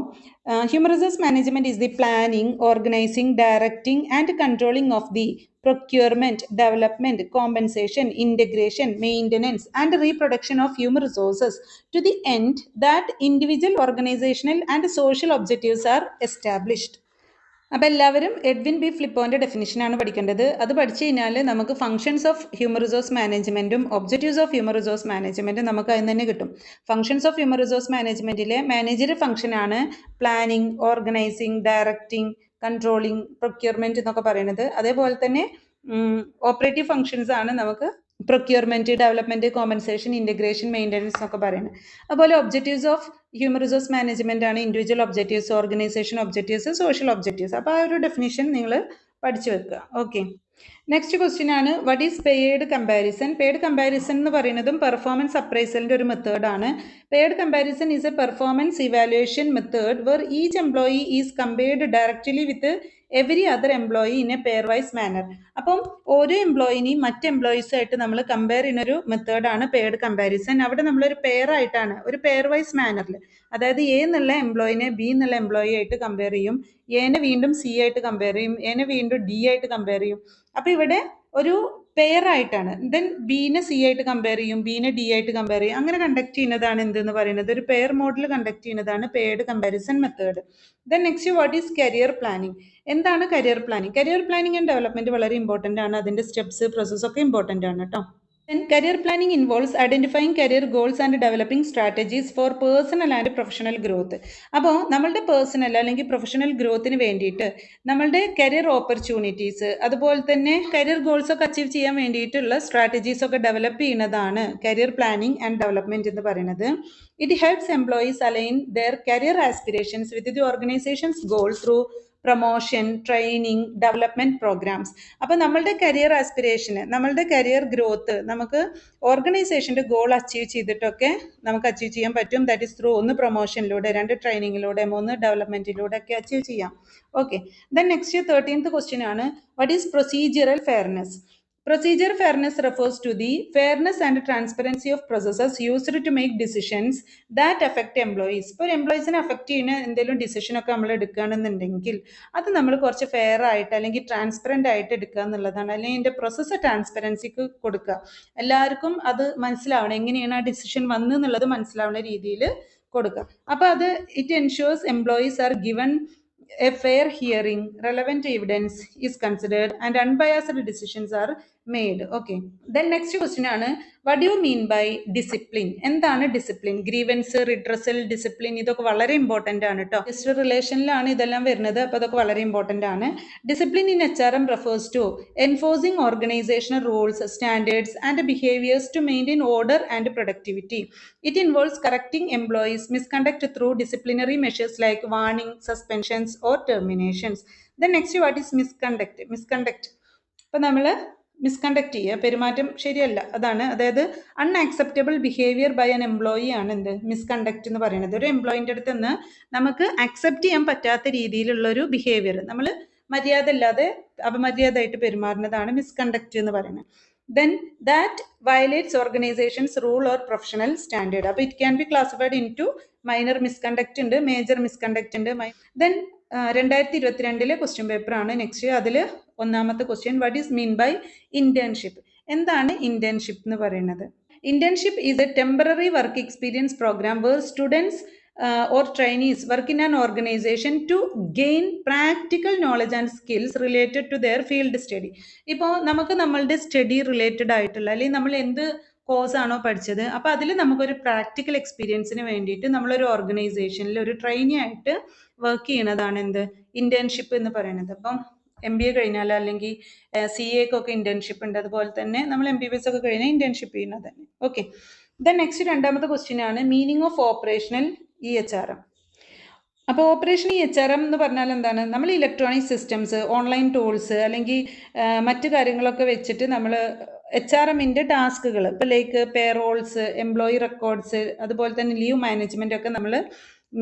human resource management is the planning, organising, directing and controlling of the procurement, development, compensation, integration, maintenance, and reproduction of human resources to the end that individual, organizational, and social objectives are established. അപ്പോൾ എല്ലാവരും എഡ്വിൻ ബി ഫ്ലിപ്പോൻ്റെ ഡെഫിനിഷനാണ് പഠിക്കേണ്ടത്. അത് പഠിച്ചു കഴിഞ്ഞാൽ നമുക്ക് ഫങ്ഷൻസ് ഓഫ് ഹ്യൂമൻ റിസോഴ്സ് മാനേജ്മെൻറ്റും ഒബ്ജക്റ്റീവ്സ് ഓഫ് ഹ്യൂമൻ റിസോഴ്സ് മാനേജ്മെൻറ്റും നമുക്ക് അതിൽ തന്നെ കിട്ടും. ഫങ്ഷൻസ് ഓഫ് ഹ്യൂമൻ റിസോഴ്സ് മാനേജ്മെൻറ്റിലെ മാനേജർ ഫംഗ്ഷനാണ് planning, organising, directing, controlling, procurement എന്നൊക്കെ പറയുന്നത്. അതേപോലെ തന്നെ ഓപ്പറേറ്റീവ് ഫങ്ഷൻസ് ആണ് നമുക്ക് procurement, development, compensation, integration, maintenance എന്നൊക്കെ പറയുന്നത്. അതുപോലെ objectives of human resource management ആണ് individual objectives, organisation objectives, social objectives. അപ്പോൾ ആ ഒരു ഡെഫിനിഷൻ നിങ്ങൾ പഠിച്ചു വെക്കുക. ഓക്കെ, നെക്സ്റ്റ് ക്വസ്റ്റ്യൻ ആണ് what is paired comparison. Paired comparison എന്ന് പറയുന്നതും പെർഫോമൻസ് അപ്രൈസലിൻ്റെ ഒരു മെത്തേഡാണ്. Paired comparison is a performance evaluation method where each employee is compared directly with every other employee in a pair wise manner. അപ്പം ഓരോ എംപ്ലോയിനെയും മറ്റ് എംപ്ലോയീസായിട്ട് നമ്മൾ കമ്പയർ ചെയ്യുന്നൊരു മെത്തേഡാണ് പെയ്ഡ് കമ്പാരിസൺ. അവിടെ നമ്മളൊരു പെയർ ആയിട്ടാണ്, ഒരു പെയർ വൈസ് മാനറിൽ, അതായത് എ എന്നുള്ള എംപ്ലോയിനെ ബി എന്നുള്ള എംപ്ലോയി ആയിട്ട് കമ്പയർ ചെയ്യും, എനെ വീണ്ടും സി ആയിട്ട് കമ്പയർ ചെയ്യും, എനെ വീണ്ടും ഡി ആയിട്ട് കമ്പയർ ചെയ്യും. അപ്പോൾ ഇവിടെ ഒരു പെയർ ആയിട്ടാണ്. ദെൻ ബീനെ സി ആയിട്ട് കമ്പയർ ചെയ്യും, ബീനെ ഡി ആയിട്ട് കമ്പയർ ചെയ്യും. അങ്ങനെ കണ്ടക്ട് ചെയ്യുന്നതാണ് എന്തെന്ന് പറയുന്നത്, ഒരു പെയർ മോഡൽ കണ്ടക്ട് ചെയ്യുന്നതാണ് paired comparison method. Then next what is career planning. എന്താണ് career planning? Career planning and development വളരെ ഇമ്പോർട്ടൻ്റ് ആണ്. അതിൻ്റെ സ്റ്റെപ്സ്, പ്രോസസ് ഒക്കെ ഇമ്പോർട്ടൻ്റ് ആണ് കേട്ടോ. Then career planning involves identifying career goals and developing strategies for personal and professional growth. അപ്പോൾ നമ്മളുടെ പേഴ്സണൽ അല്ലെങ്കിൽ പ്രൊഫഷണൽ ഗ്രോത്തിന് വേണ്ടിയിട്ട് നമ്മളുടെ കരിയർ ഓപ്പർച്യൂണിറ്റീസ്, അതുപോലെ തന്നെ കരിയർ ഗോൾസ് ഒക്കെ അച്ചീവ് ചെയ്യാൻ വേണ്ടിയിട്ടുള്ള സ്ട്രാറ്റജീസ് ഒക്കെ ഡെവലപ്പ് ചെയ്യുന്നതാണ് കരിയർ പ്ലാനിങ് ആൻഡ് ഡെവലപ്മെന്റ് എന്ന് പറയുന്നത്. It helps employees align their career aspirations with the organization's goal through promotion, training, development programs. അപ്പോൾ നമ്മളുടെ കരിയർ ആസ്പിറേഷന്, നമ്മളുടെ കരിയർ ഗ്രോത്ത് നമുക്ക് ഓർഗനൈസേഷൻ്റെ ഗോൾ അച്ചീവ് ചെയ്തിട്ടൊക്കെ നമുക്ക് അച്ചീവ് ചെയ്യാൻ പറ്റും. ദാറ്റ് ഈസ് ത്രൂ 1 പ്രൊമോഷനിലൂടെ, 2 ട്രെയിനിങ്ങിലൂടെ, 3 ഡെവലപ്മെൻറ്റിലൂടെ ഒക്കെ അച്ചീവ് ചെയ്യാം. Okay, then next 13th question ആണ് what is procedural fairness. Procedure fairness refers to the fairness and transparency of processes used to make decisions that affect employees. ഇപ്പോൾ എംപ്ലോയീസിനെ അഫക്റ്റ് ചെയ്യുന്ന എന്തെങ്കിലും ഡിസിഷനൊക്കെ നമ്മൾ എടുക്കുകയാണെന്നുണ്ടെങ്കിൽ അത് നമ്മൾ കുറച്ച് ഫെയർ ആയിട്ട് അല്ലെങ്കിൽ ട്രാൻസ്പെറൻ്റ് ആയിട്ട് എടുക്കുക എന്നുള്ളതാണ്. അല്ലെങ്കിൽ ഇതിൻ്റെ പ്രോസസ്സ് ട്രാൻസ്പെറൻസിക്ക് കൊടുക്കുക, എല്ലാവർക്കും അത് മനസ്സിലാവണം, എങ്ങനെയാണ് ആ ഡിസിഷൻ വന്നു എന്നുള്ളത് മനസ്സിലാവുന്ന രീതിയിൽ കൊടുക്കുക. അപ്പോൾ അത് it ensures employees are given a fair hearing, relevant evidence is considered, and unbiased decisions are made. Okay, then next question ആണ് what do you mean by discipline. എന്താണ് ഡിസിപ്ലിൻ? ഗ്രീവൻസ്, റിഡ്രസൽ, ഡിസിപ്ലിൻ, ഇതൊക്കെ വളരെ ഇമ്പോർട്ടൻ്റ് ആണ് കേട്ടോ. ജസ്റ്റ് റിലേഷനിലാണ് ഇതെല്ലാം വരുന്നത്. അപ്പോൾ അതൊക്കെ വളരെ ഇമ്പോർട്ടൻ്റ് ആണ്. Discipline in HRM refers to enforcing organizational rules, standards and behaviors to maintain order and productivity. It involves correcting employees' misconduct through disciplinary measures like warning, suspensions or terminations. Then next what is misconduct. ഇപ്പം നമ്മൾ മിസ്കണ്ടക്ട് ചെയ്യുക, പെരുമാറ്റം ശരിയല്ല, അതാണ്. അതായത് unacceptable behaviour by an employee ആണ് എന്ത് മിസ്കണ്ടക്ട് എന്ന് പറയുന്നത്. ഒരു എംപ്ലോയിൻ്റെ അടുത്ത് നിന്ന് നമുക്ക് അക്സെപ്റ്റ് ചെയ്യാൻ പറ്റാത്ത രീതിയിലുള്ളൊരു ബിഹേവിയർ, നമ്മൾ മര്യാദ ഇല്ലാതെ അപമര്യാദയായിട്ട് പെരുമാറുന്നതാണ് മിസ്കണ്ടക്ട് എന്ന് പറയുന്നത്. Then that violates organisation's rule or professional standard. അപ്പോൾ it can be classified into minor misconduct ഉണ്ട്, മേജർ മിസ്കണ്ടക്ട് ഉണ്ട്. ദെൻ 2022 ക്വസ്റ്റ്യൻ പേപ്പറാണ് നെക്സ്റ്റ്. അതിൽ ഒന്നാമത്തെ question, what is mean by internship? എന്താണ് ഇന്റേൺഷിപ്പ് എന്ന് പറയുന്നത്? Internship is a temporary work experience programme where students or trainees work in an organization to gain practical knowledge and skills related to their field study. ഇപ്പോൾ നമുക്ക് നമ്മളുടെ സ്റ്റഡി റിലേറ്റഡ് ആയിട്ടുള്ള, അല്ലെങ്കിൽ നമ്മൾ എന്ത് കോഴ്സാണോ പഠിച്ചത്, അപ്പോൾ അതിൽ നമുക്കൊരു പ്രാക്ടിക്കൽ എക്സ്പീരിയൻസിന് വേണ്ടിയിട്ട് നമ്മളൊരു ഓർഗനൈസേഷനിൽ ഒരു ട്രെയിനി ആയിട്ട് വർക്ക് ചെയ്യണതാണ് എന്ത് ഇന്റേൺഷിപ്പ് എന്ന് പറയുന്നത്. അപ്പം MBA കഴിഞ്ഞാൽ അല്ലെങ്കിൽ CAക്കൊക്കെ ഇന്റേൺഷിപ്പ് ഉണ്ട്, അതുപോലെ തന്നെ നമ്മൾ MBBS ഒക്കെ കഴിഞ്ഞാൽ ഇന്റേൺഷിപ്പ് ചെയ്യുന്നത് തന്നെ. ഓക്കെ, ദെൻ നെക്സ്റ്റ് രണ്ടാമത്തെ ക്വസ്റ്റ്യൻ ആണ് മീനിങ് ഓഫ് ഓപ്പറേഷണൽ EHRM. അപ്പോൾ ഓപ്പറേഷൻ EHRM എന്ന് പറഞ്ഞാൽ എന്താണ്? നമ്മൾ ഇലക്ട്രോണിക് സിസ്റ്റംസ്, ഓൺലൈൻ ടൂൾസ് അല്ലെങ്കിൽ മറ്റു കാര്യങ്ങളൊക്കെ വെച്ചിട്ട് നമ്മൾ HRMൻ്റെ ടാസ്കുകൾ, ഇപ്പോൾ ലൈക്ക് പേറോൾസ്, എംപ്ലോയി റെക്കോർഡ്സ്, അതുപോലെ തന്നെ ലീവ് മാനേജ്മെൻ്റ് ഒക്കെ നമ്മൾ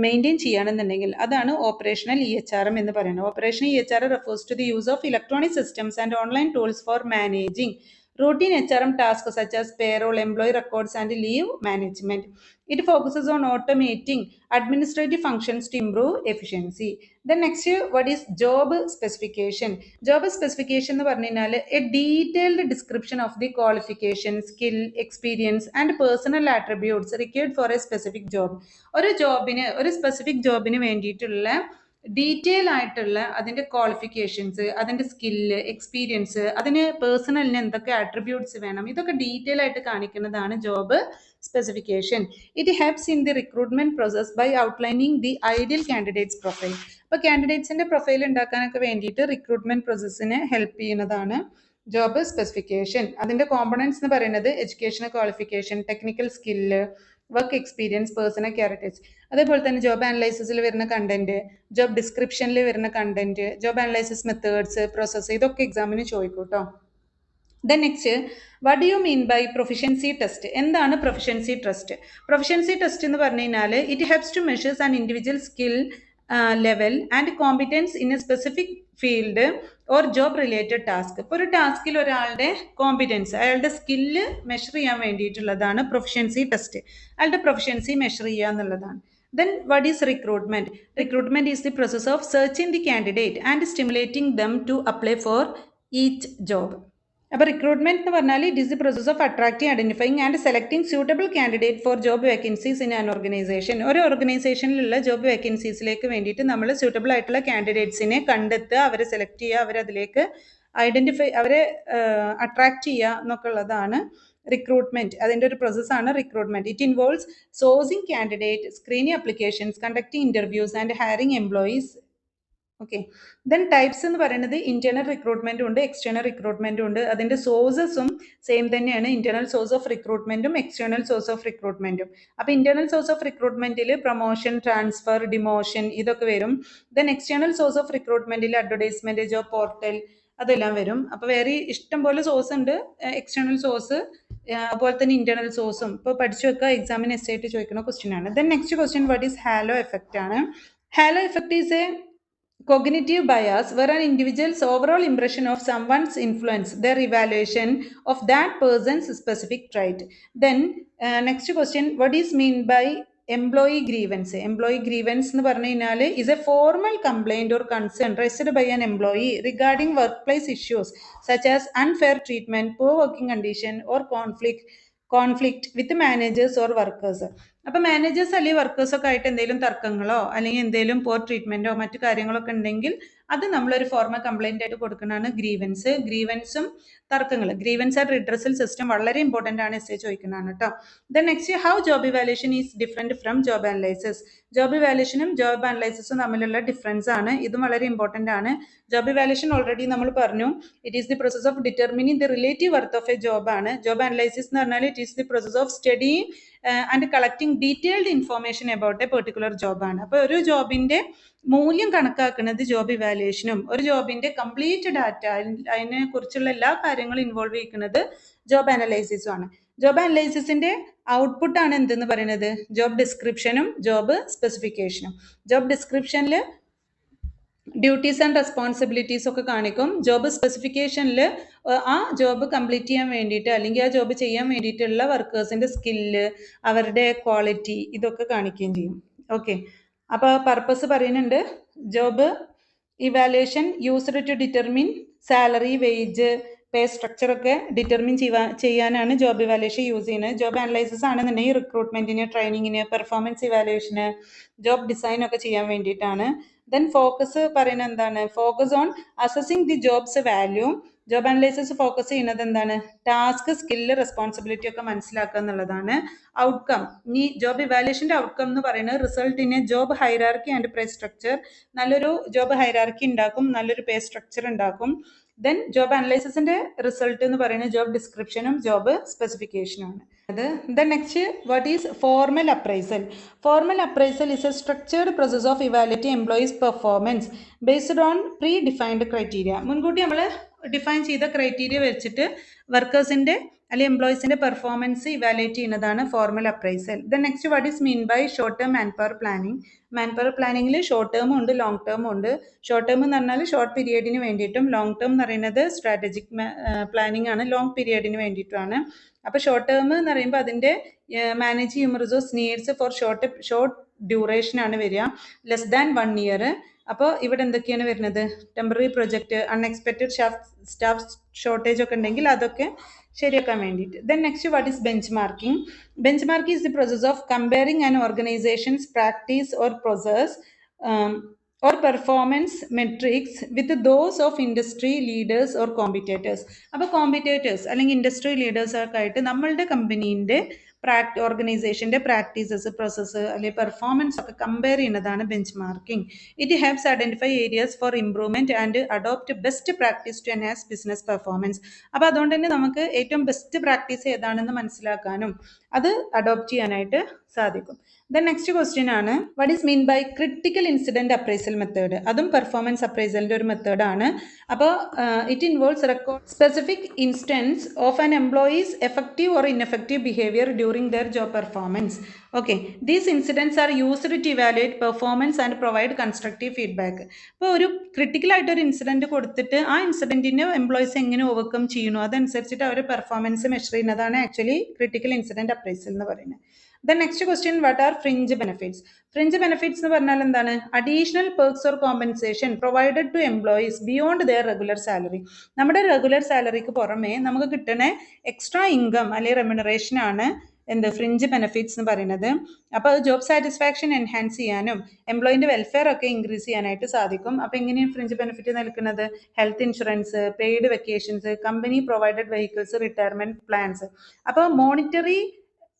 മെയിൻറ്റെയിൻ ചെയ്യുകയാണെന്നുണ്ടെങ്കിൽ അതാണ് ഓപ്പറേഷണൽ EHRM എന്ന് പറയുന്നത്. Operational EHRM refers to the use of electronic systems and online tools for managing routine HRM tasks such as payroll, employee records and leave management. It focuses on automating administrative functions to improve efficiency. Then next, what is job specification? Job specification എന്ന് പറഞ്ഞു കഴിഞ്ഞാൽ a detailed description of the qualification, skill, experience and personal attributes required for a specific job. ഒരു ജോബിന്, ഒരു സ്പെസിഫിക് ജോബിന് വേണ്ടിയിട്ടുള്ള ഡീറ്റെയിൽ ആയിട്ടുള്ള അതിൻ്റെ ക്വാളിഫിക്കേഷൻസ്, അതിൻ്റെ സ്കില്ല്, എക്സ്പീരിയൻസ്, അതിന് പേഴ്സണലിന് എന്തൊക്കെ ആട്രിബ്യൂട്ട്സ് വേണം, ഇതൊക്കെ ഡീറ്റെയിൽ ആയിട്ട് കാണിക്കുന്നതാണ് job specification. It helps in the recruitment process by outlining the ideal candidate's profile. അപ്പോൾ കാൻഡിഡേറ്റ്സിൻ്റെ പ്രൊഫൈൽ ഉണ്ടാക്കാനൊക്കെ വേണ്ടിയിട്ട് റിക്രൂട്ട്മെന്റ് പ്രോസസ്സിനെ ഹെൽപ്പ് ചെയ്യുന്നതാണ് ജോബ് സ്പെസിഫിക്കേഷൻ. അതിൻ്റെ കോമ്പണൻസ് എന്ന് പറയുന്നത് educational qualification, technical skill, work experience, personal characters, അതേപോലെ തന്നെ ജോബ് അനലൈസിസിൽ വരുന്ന കണ്ടന്റ്, ജോബ് ഡിസ്ക്രിപ്ഷനിൽ വരുന്ന content, job analysis methods, process, ഇതൊക്കെ എക്സാമിന് ചോദിക്കും കേട്ടോ. Then next, what do you mean by proficiency test? എന്താണ് പ്രൊഫിഷ്യൻസി ടെസ്റ്റ്? പ്രൊഫിഷ്യൻസി ടെസ്റ്റ് എന്ന് പറഞ്ഞു കഴിഞ്ഞാൽ it helps to measures an individual skill level and competence in a specific field or job related task. ഇപ്പോൾ ഒരു ടാസ്കിൽ ഒരാളുടെ കോമ്പിറ്റൻസ്, അയാളുടെ സ്കില്ല് മെഷർ ചെയ്യാൻ വേണ്ടിയിട്ടുള്ളതാണ് പ്രൊഫിഷ്യൻസി ടെസ്റ്റ്. അയാളുടെ പ്രൊഫിഷ്യൻസി മെഷർ ചെയ്യുക എന്നുള്ളതാണ്. Then what is recruitment? Recruitment is the process of searching the candidate and stimulating them to apply for each job. അപ്പോൾ റിക്രൂട്ട്മെന്റ് എന്ന് പറഞ്ഞാൽ it is the process of attracting, identifying and selecting suitable candidate for job vacancies in an organisation. ഒരു ഓർഗനൈസേഷനിലുള്ള ജോബ് വേക്കൻസീസിലേക്ക് വേണ്ടിയിട്ട് നമ്മൾ സ്യൂട്ടബിൾ ആയിട്ടുള്ള കാൻഡിഡേറ്റ്സിനെ കണ്ടെത്തുക, അവരെ സെലക്ട് ചെയ്യുക, അവരതിലേക്ക് അവരെ അട്രാക്ട് ചെയ്യുക എന്നൊക്കെ ഉള്ളതാണ് റിക്രൂട്ട്മെന്റ്. അതിൻ്റെ ഒരു പ്രോസസ്സാണ് recruitment. It involves sourcing candidate, screening applications, conducting interviews and hiring employees. Okay, then types എന്ന് പറയുന്നത് ഇന്റേണൽ റിക്രൂട്ട്മെന്റും ഉണ്ട്, എക്സ്റ്റേണൽ റിക്രൂട്ട്മെന്റും ഉണ്ട്. അതിൻ്റെ സോഴ്സസും സെയിം തന്നെയാണ്, ഇന്റേണൽ സോഴ്സ് ഓഫ് റിക്രൂട്ട്മെന്റും എക്സ്റ്റേണൽ സോഴ്സ് ഓഫ് റിക്രൂട്ട്മെന്റും. അപ്പോൾ ഇന്റേണൽ സോഴ്സ് ഓഫ് റിക്രൂട്ട്മെന്റിൽ പ്രൊമോഷൻ, ട്രാൻസ്ഫർ, ഡിമോഷൻ ഇതൊക്കെ വരും. ദെൻ എക്സ്റ്റേണൽ സോഴ്സ് ഓഫ് റിക്രൂട്ട്മെന്റിൽ അഡ്വർടൈസ്മെന്റ്, ജോബ് പോർട്ടൽ അതെല്ലാം വരും. അപ്പോൾ വേറെ ഇഷ്ടം പോലെ സോഴ്സ് ഉണ്ട്. എക്സ്റ്റേണൽ സോഴ്സ് അതുപോലെ തന്നെ ഇന്റേണൽ സോഴ്സും ഇപ്പോൾ പഠിച്ചു വെക്കുക, എക്സാമിന് എസ് ആയിട്ട് ചോദിക്കുന്ന ക്വസ്റ്റ്യൻ ആണ്. Then next question, what is halo effect ആണ്. Halo effect is a cognitive bias where an individual's overall impression of someone's influence their evaluation of that person's specific trait. Then next question, what is mean by employee grievance? Employee grievance എന്ന് പറഞ്ഞു കഴിഞ്ഞാൽ is a formal complaint or concern raised by an employee regarding workplace issues such as unfair treatment, poor working condition or conflict with managers or workers. അപ്പോൾ മാനേജേഴ്സ് അല്ലെങ്കിൽ വർക്കേഴ്സൊക്കെ ആയിട്ട് എന്തെങ്കിലും തർക്കങ്ങളോ അല്ലെങ്കിൽ എന്തെങ്കിലും പോർ ട്രീറ്റ്മെൻറ്റോ മറ്റു കാര്യങ്ങളൊക്കെ ഉണ്ടെങ്കിൽ അത് നമ്മളൊരു ഫോർമൽ കംപ്ലൈൻ്റ് ആയിട്ട് കൊടുക്കുന്നതാണ് ഗ്രീവൻസ്. ഗ്രീവൻസും തർക്കങ്ങൾ, ഗ്രീവൻസ് ആൻഡ് റിഡ്രസൽ സിസ്റ്റം വളരെ ഇമ്പോർട്ടൻ്റ് ആണ്, എസ് ചോദിക്കുന്നതാണ് കേട്ടോ. Then next, how job evaluation is different from job analysis. Job ഇവാലുവേഷനും ജോബ് അനലൈസിസും തമ്മിലുള്ള ഡിഫറൻസ് ആണ്, ഇതും വളരെ ഇമ്പോർട്ടൻ്റ് ആണ്. ജോബ് ഇവാലുവേഷൻ ഓൾറെഡി നമ്മൾ പറഞ്ഞു, it is the process of determining the relative worth of a job ആണ്. ജോബ് അനലൈസിസ് എന്ന് പറഞ്ഞാൽ it is the process of studying and collecting detailed information about a particular ജോബാണ്. അപ്പോൾ ഒരു ജോബിൻ്റെ മൂല്യം കണക്കാക്കുന്നത് ജോബ് ഇവാലുവേഷനും ഒരു ജോബിൻ്റെ കംപ്ലീറ്റ് ഡാറ്റ അതിനെ കുറിച്ചുള്ള എല്ലാ കാര്യങ്ങളും ഇൻവോൾവ് ചെയ്യുന്നത് ജോബ് അനലൈസിസും ആണ്. ജോബ് അനലൈസിസിൻ്റെ ഔട്ട്പുട്ടാണ് എന്തെന്ന് പറയുന്നത് ജോബ് ഡിസ്ക്രിപ്ഷനും ജോബ് സ്പെസിഫിക്കേഷനും. ജോബ് ഡിസ്ക്രിപ്ഷനിൽ ഡ്യൂട്ടീസ് ആൻഡ് റെസ്പോൺസിബിലിറ്റീസ് ഒക്കെ കാണിക്കും. ജോബ് സ്പെസിഫിക്കേഷനിൽ ആ ജോബ് കംപ്ലീറ്റ് ചെയ്യാൻ വേണ്ടിയിട്ട് അല്ലെങ്കിൽ ആ ജോബ് ചെയ്യാൻ വേണ്ടിയിട്ടുള്ള വർക്കേഴ്സിൻ്റെ സ്കില്ല്, അവരുടെ ക്വാളിറ്റി, ഇതൊക്കെ കാണിക്കുകയും ചെയ്യും. ഓക്കെ, അപ്പോൾ പർപ്പസ് പറയുന്നുണ്ട് job evaluation used to determine salary, wage, pay structure ഒക്കെ ഡിറ്റർമിൻ ചെയ്യാനാണ് ജോബ് ഇവാലുവേഷൻ യൂസ് ചെയ്യുന്നത്. ജോബ് അനലൈസിസ് ആണെന്നുണ്ടെങ്കിൽ റിക്രൂട്ട്മെന്റിന്, ട്രെയിനിങ്ങിന്, പെർഫോമൻസ് ഇവാലുവേഷന്, ജോബ് ഡിസൈൻ ഒക്കെ ചെയ്യാൻ വേണ്ടിയിട്ടാണ്. ദെൻ ഫോക്കസ് പറയുന്നത് എന്താണ് focus on assessing the jobs value. Job analysis focus ചെയ്യുന്നത് എന്താണ് ടാസ്ക്, സ്കില്ല്, റെസ്പോൺസിബിലിറ്റി ഒക്കെ മനസ്സിലാക്കുക എന്നുള്ളതാണ്. ഔട്ട്കം, ഈ ജോബ് ഇവാലുവേഷൻ്റെ ഔട്ട്കം എന്ന് പറയുന്നത് result in a job hierarchy and pay structure. നല്ലൊരു ജോബ് ഹൈറാർക്കി ഉണ്ടാക്കും, നല്ലൊരു പേ സ്ട്രക്ചർ ഉണ്ടാക്കും. ദെൻ ജോബ് അനലൈസിസിൻ്റെ റിസൾട്ട് എന്ന് പറയുന്നത് ജോബ് ഡിസ്ക്രിപ്ഷനും ജോബ് സ്പെസിഫിക്കേഷനുമാണ്. The next, what is formal appraisal? Formal appraisal is a structured process of evaluating employees' performance based on predefined criteria. മുൻകൂട്ടി നമ്മൾ ഡിഫൈൻ ചെയ്ത ക്രൈറ്റീരിയ വെച്ചിട്ട് വർക്കേഴ്സിൻ്റെ അല്ലെങ്കിൽ എംപ്ലോയീസിൻ്റെ പെർഫോമൻസ് ഇവാലുവേറ്റ് ചെയ്യുന്നതാണ് formal appraisal. Then next, what is mean by short term manpower planning? Manpower പ്ലാനിങ്ങിൽ ഷോർട്ട് ടേമും ഉണ്ട്, ലോങ് ടേമും ഉണ്ട്. ഷോർട്ട് ടേം എന്ന് പറഞ്ഞാൽ ഷോർട്ട് പീരിയഡിന് വേണ്ടിയിട്ടും, ലോങ് ടേം എന്ന് പറയുന്നത് സ്ട്രാറ്റജിക് പ്ലാനിങ് ആണ്, ലോങ് പീരിയഡിന് വേണ്ടിയിട്ടുമാണ്. അപ്പോൾ ഷോർട്ട് ടേം എന്ന് പറയുമ്പോൾ അതിൻ്റെ manage human resource needs for short ഡ്യൂറേഷനാണ് വരിക, ലെസ് ദാൻ 1 year. അപ്പോൾ ഇവിടെ എന്തൊക്കെയാണ് വരുന്നത് temporary project, unexpected staff shortage ഒക്കെ ഉണ്ടെങ്കിൽ അതൊക്കെ ശരിയാക്കാൻ വേണ്ടിയിട്ട്. Then next, what is benchmarking? Benchmarking is the process of comparing an organisation's practice or process or performance metrics with those of industry leaders or competitors. അപ്പോൾ കോമ്പറ്റേറ്റേഴ്സ് അല്ലെങ്കിൽ ഇൻഡസ്ട്രി ലീഡേഴ്സൊക്കെ ആയിട്ട് നമ്മളുടെ കമ്പനീൻ്റെ ഓർഗനൈസേഷൻ്റെ പ്രാക്ടീസസ്, പ്രോസസ്സ് അല്ലെങ്കിൽ പെർഫോമൻസ് ഒക്കെ കമ്പയർ ചെയ്യുന്നതാണ് benchmarking. It helps identify areas for improvement and adopt best practice to enhance business performance. അപ്പോൾ അതുകൊണ്ട് തന്നെ നമുക്ക് ഏറ്റവും ബെസ്റ്റ് പ്രാക്ടീസ് ഏതാണെന്ന് മനസ്സിലാക്കാനും അത് അഡോപ്റ്റ് ചെയ്യാനായിട്ട് സാധിക്കും. ദെൻ നെക്സ്റ്റ് ക്വസ്റ്റ്യൻ ആണ്, what is mean by critical incident appraisal method? അതും പെർഫോമൻസ് അപ്രൈസലിൻ്റെ ഒരു മെത്തേഡാണ്. അപ്പോൾ it involves record specific instance of an employee's effective or ineffective behaviour during their job performance. Okay, these incidents are used to evaluate performance and provide constructive feedback. അപ്പോൾ ഒരു ക്രിട്ടിക്കലായിട്ടൊരു ഇൻസിഡൻറ്റ് കൊടുത്തിട്ട് ആ ഇൻസിഡൻറ്റിനെ എംപ്ലോയീസ് എങ്ങനെ ഓവർകം ചെയ്യണോ അതനുസരിച്ചിട്ട് അവർ പെർഫോമൻസ് മെഷർ ചെയ്യുന്നതാണ് ആക്ച്വലി ക്രിട്ടിക്കൽ ഇൻസിഡൻറ്റ് അപ്രൈസൽ എന്ന് പറയുന്നത്. Then next question, what are fringe benefits? Fringe benefits എന്ന് പറഞ്ഞാൽ എന്താണ് additional perks or compensation provided to employees beyond their regular salary. നമ്മുടെ റെഗുലർ സാലറിക്ക് പുറമേ നമുക്ക് കിട്ടുന്ന എക്സ്ട്രാ ഇൻകം അല്ലെങ്കിൽ റെമ്യൂണറേഷൻ ആണ് എന്ത് ഫ്രിഞ്ച് ബെനിഫിറ്റ്സ് എന്ന് പറയുന്നത്. അപ്പോൾ അത് ജോബ് സാറ്റിസ്ഫാക്ഷൻ എൻഹാൻസ് ചെയ്യാനും എംപ്ലോയിൻ്റെ വെൽഫെയർ ഒക്കെ ഇൻക്രീസ് ചെയ്യാനായിട്ട് സാധിക്കും. അപ്പോൾ എങ്ങനെയാണ് ഫ്രിഞ്ച് ബെനിഫിറ്റ് നൽകുന്നത്? Health insurance, paid vacations, company provided vehicles, retirement plans. അപ്പോൾ മോണിറ്ററി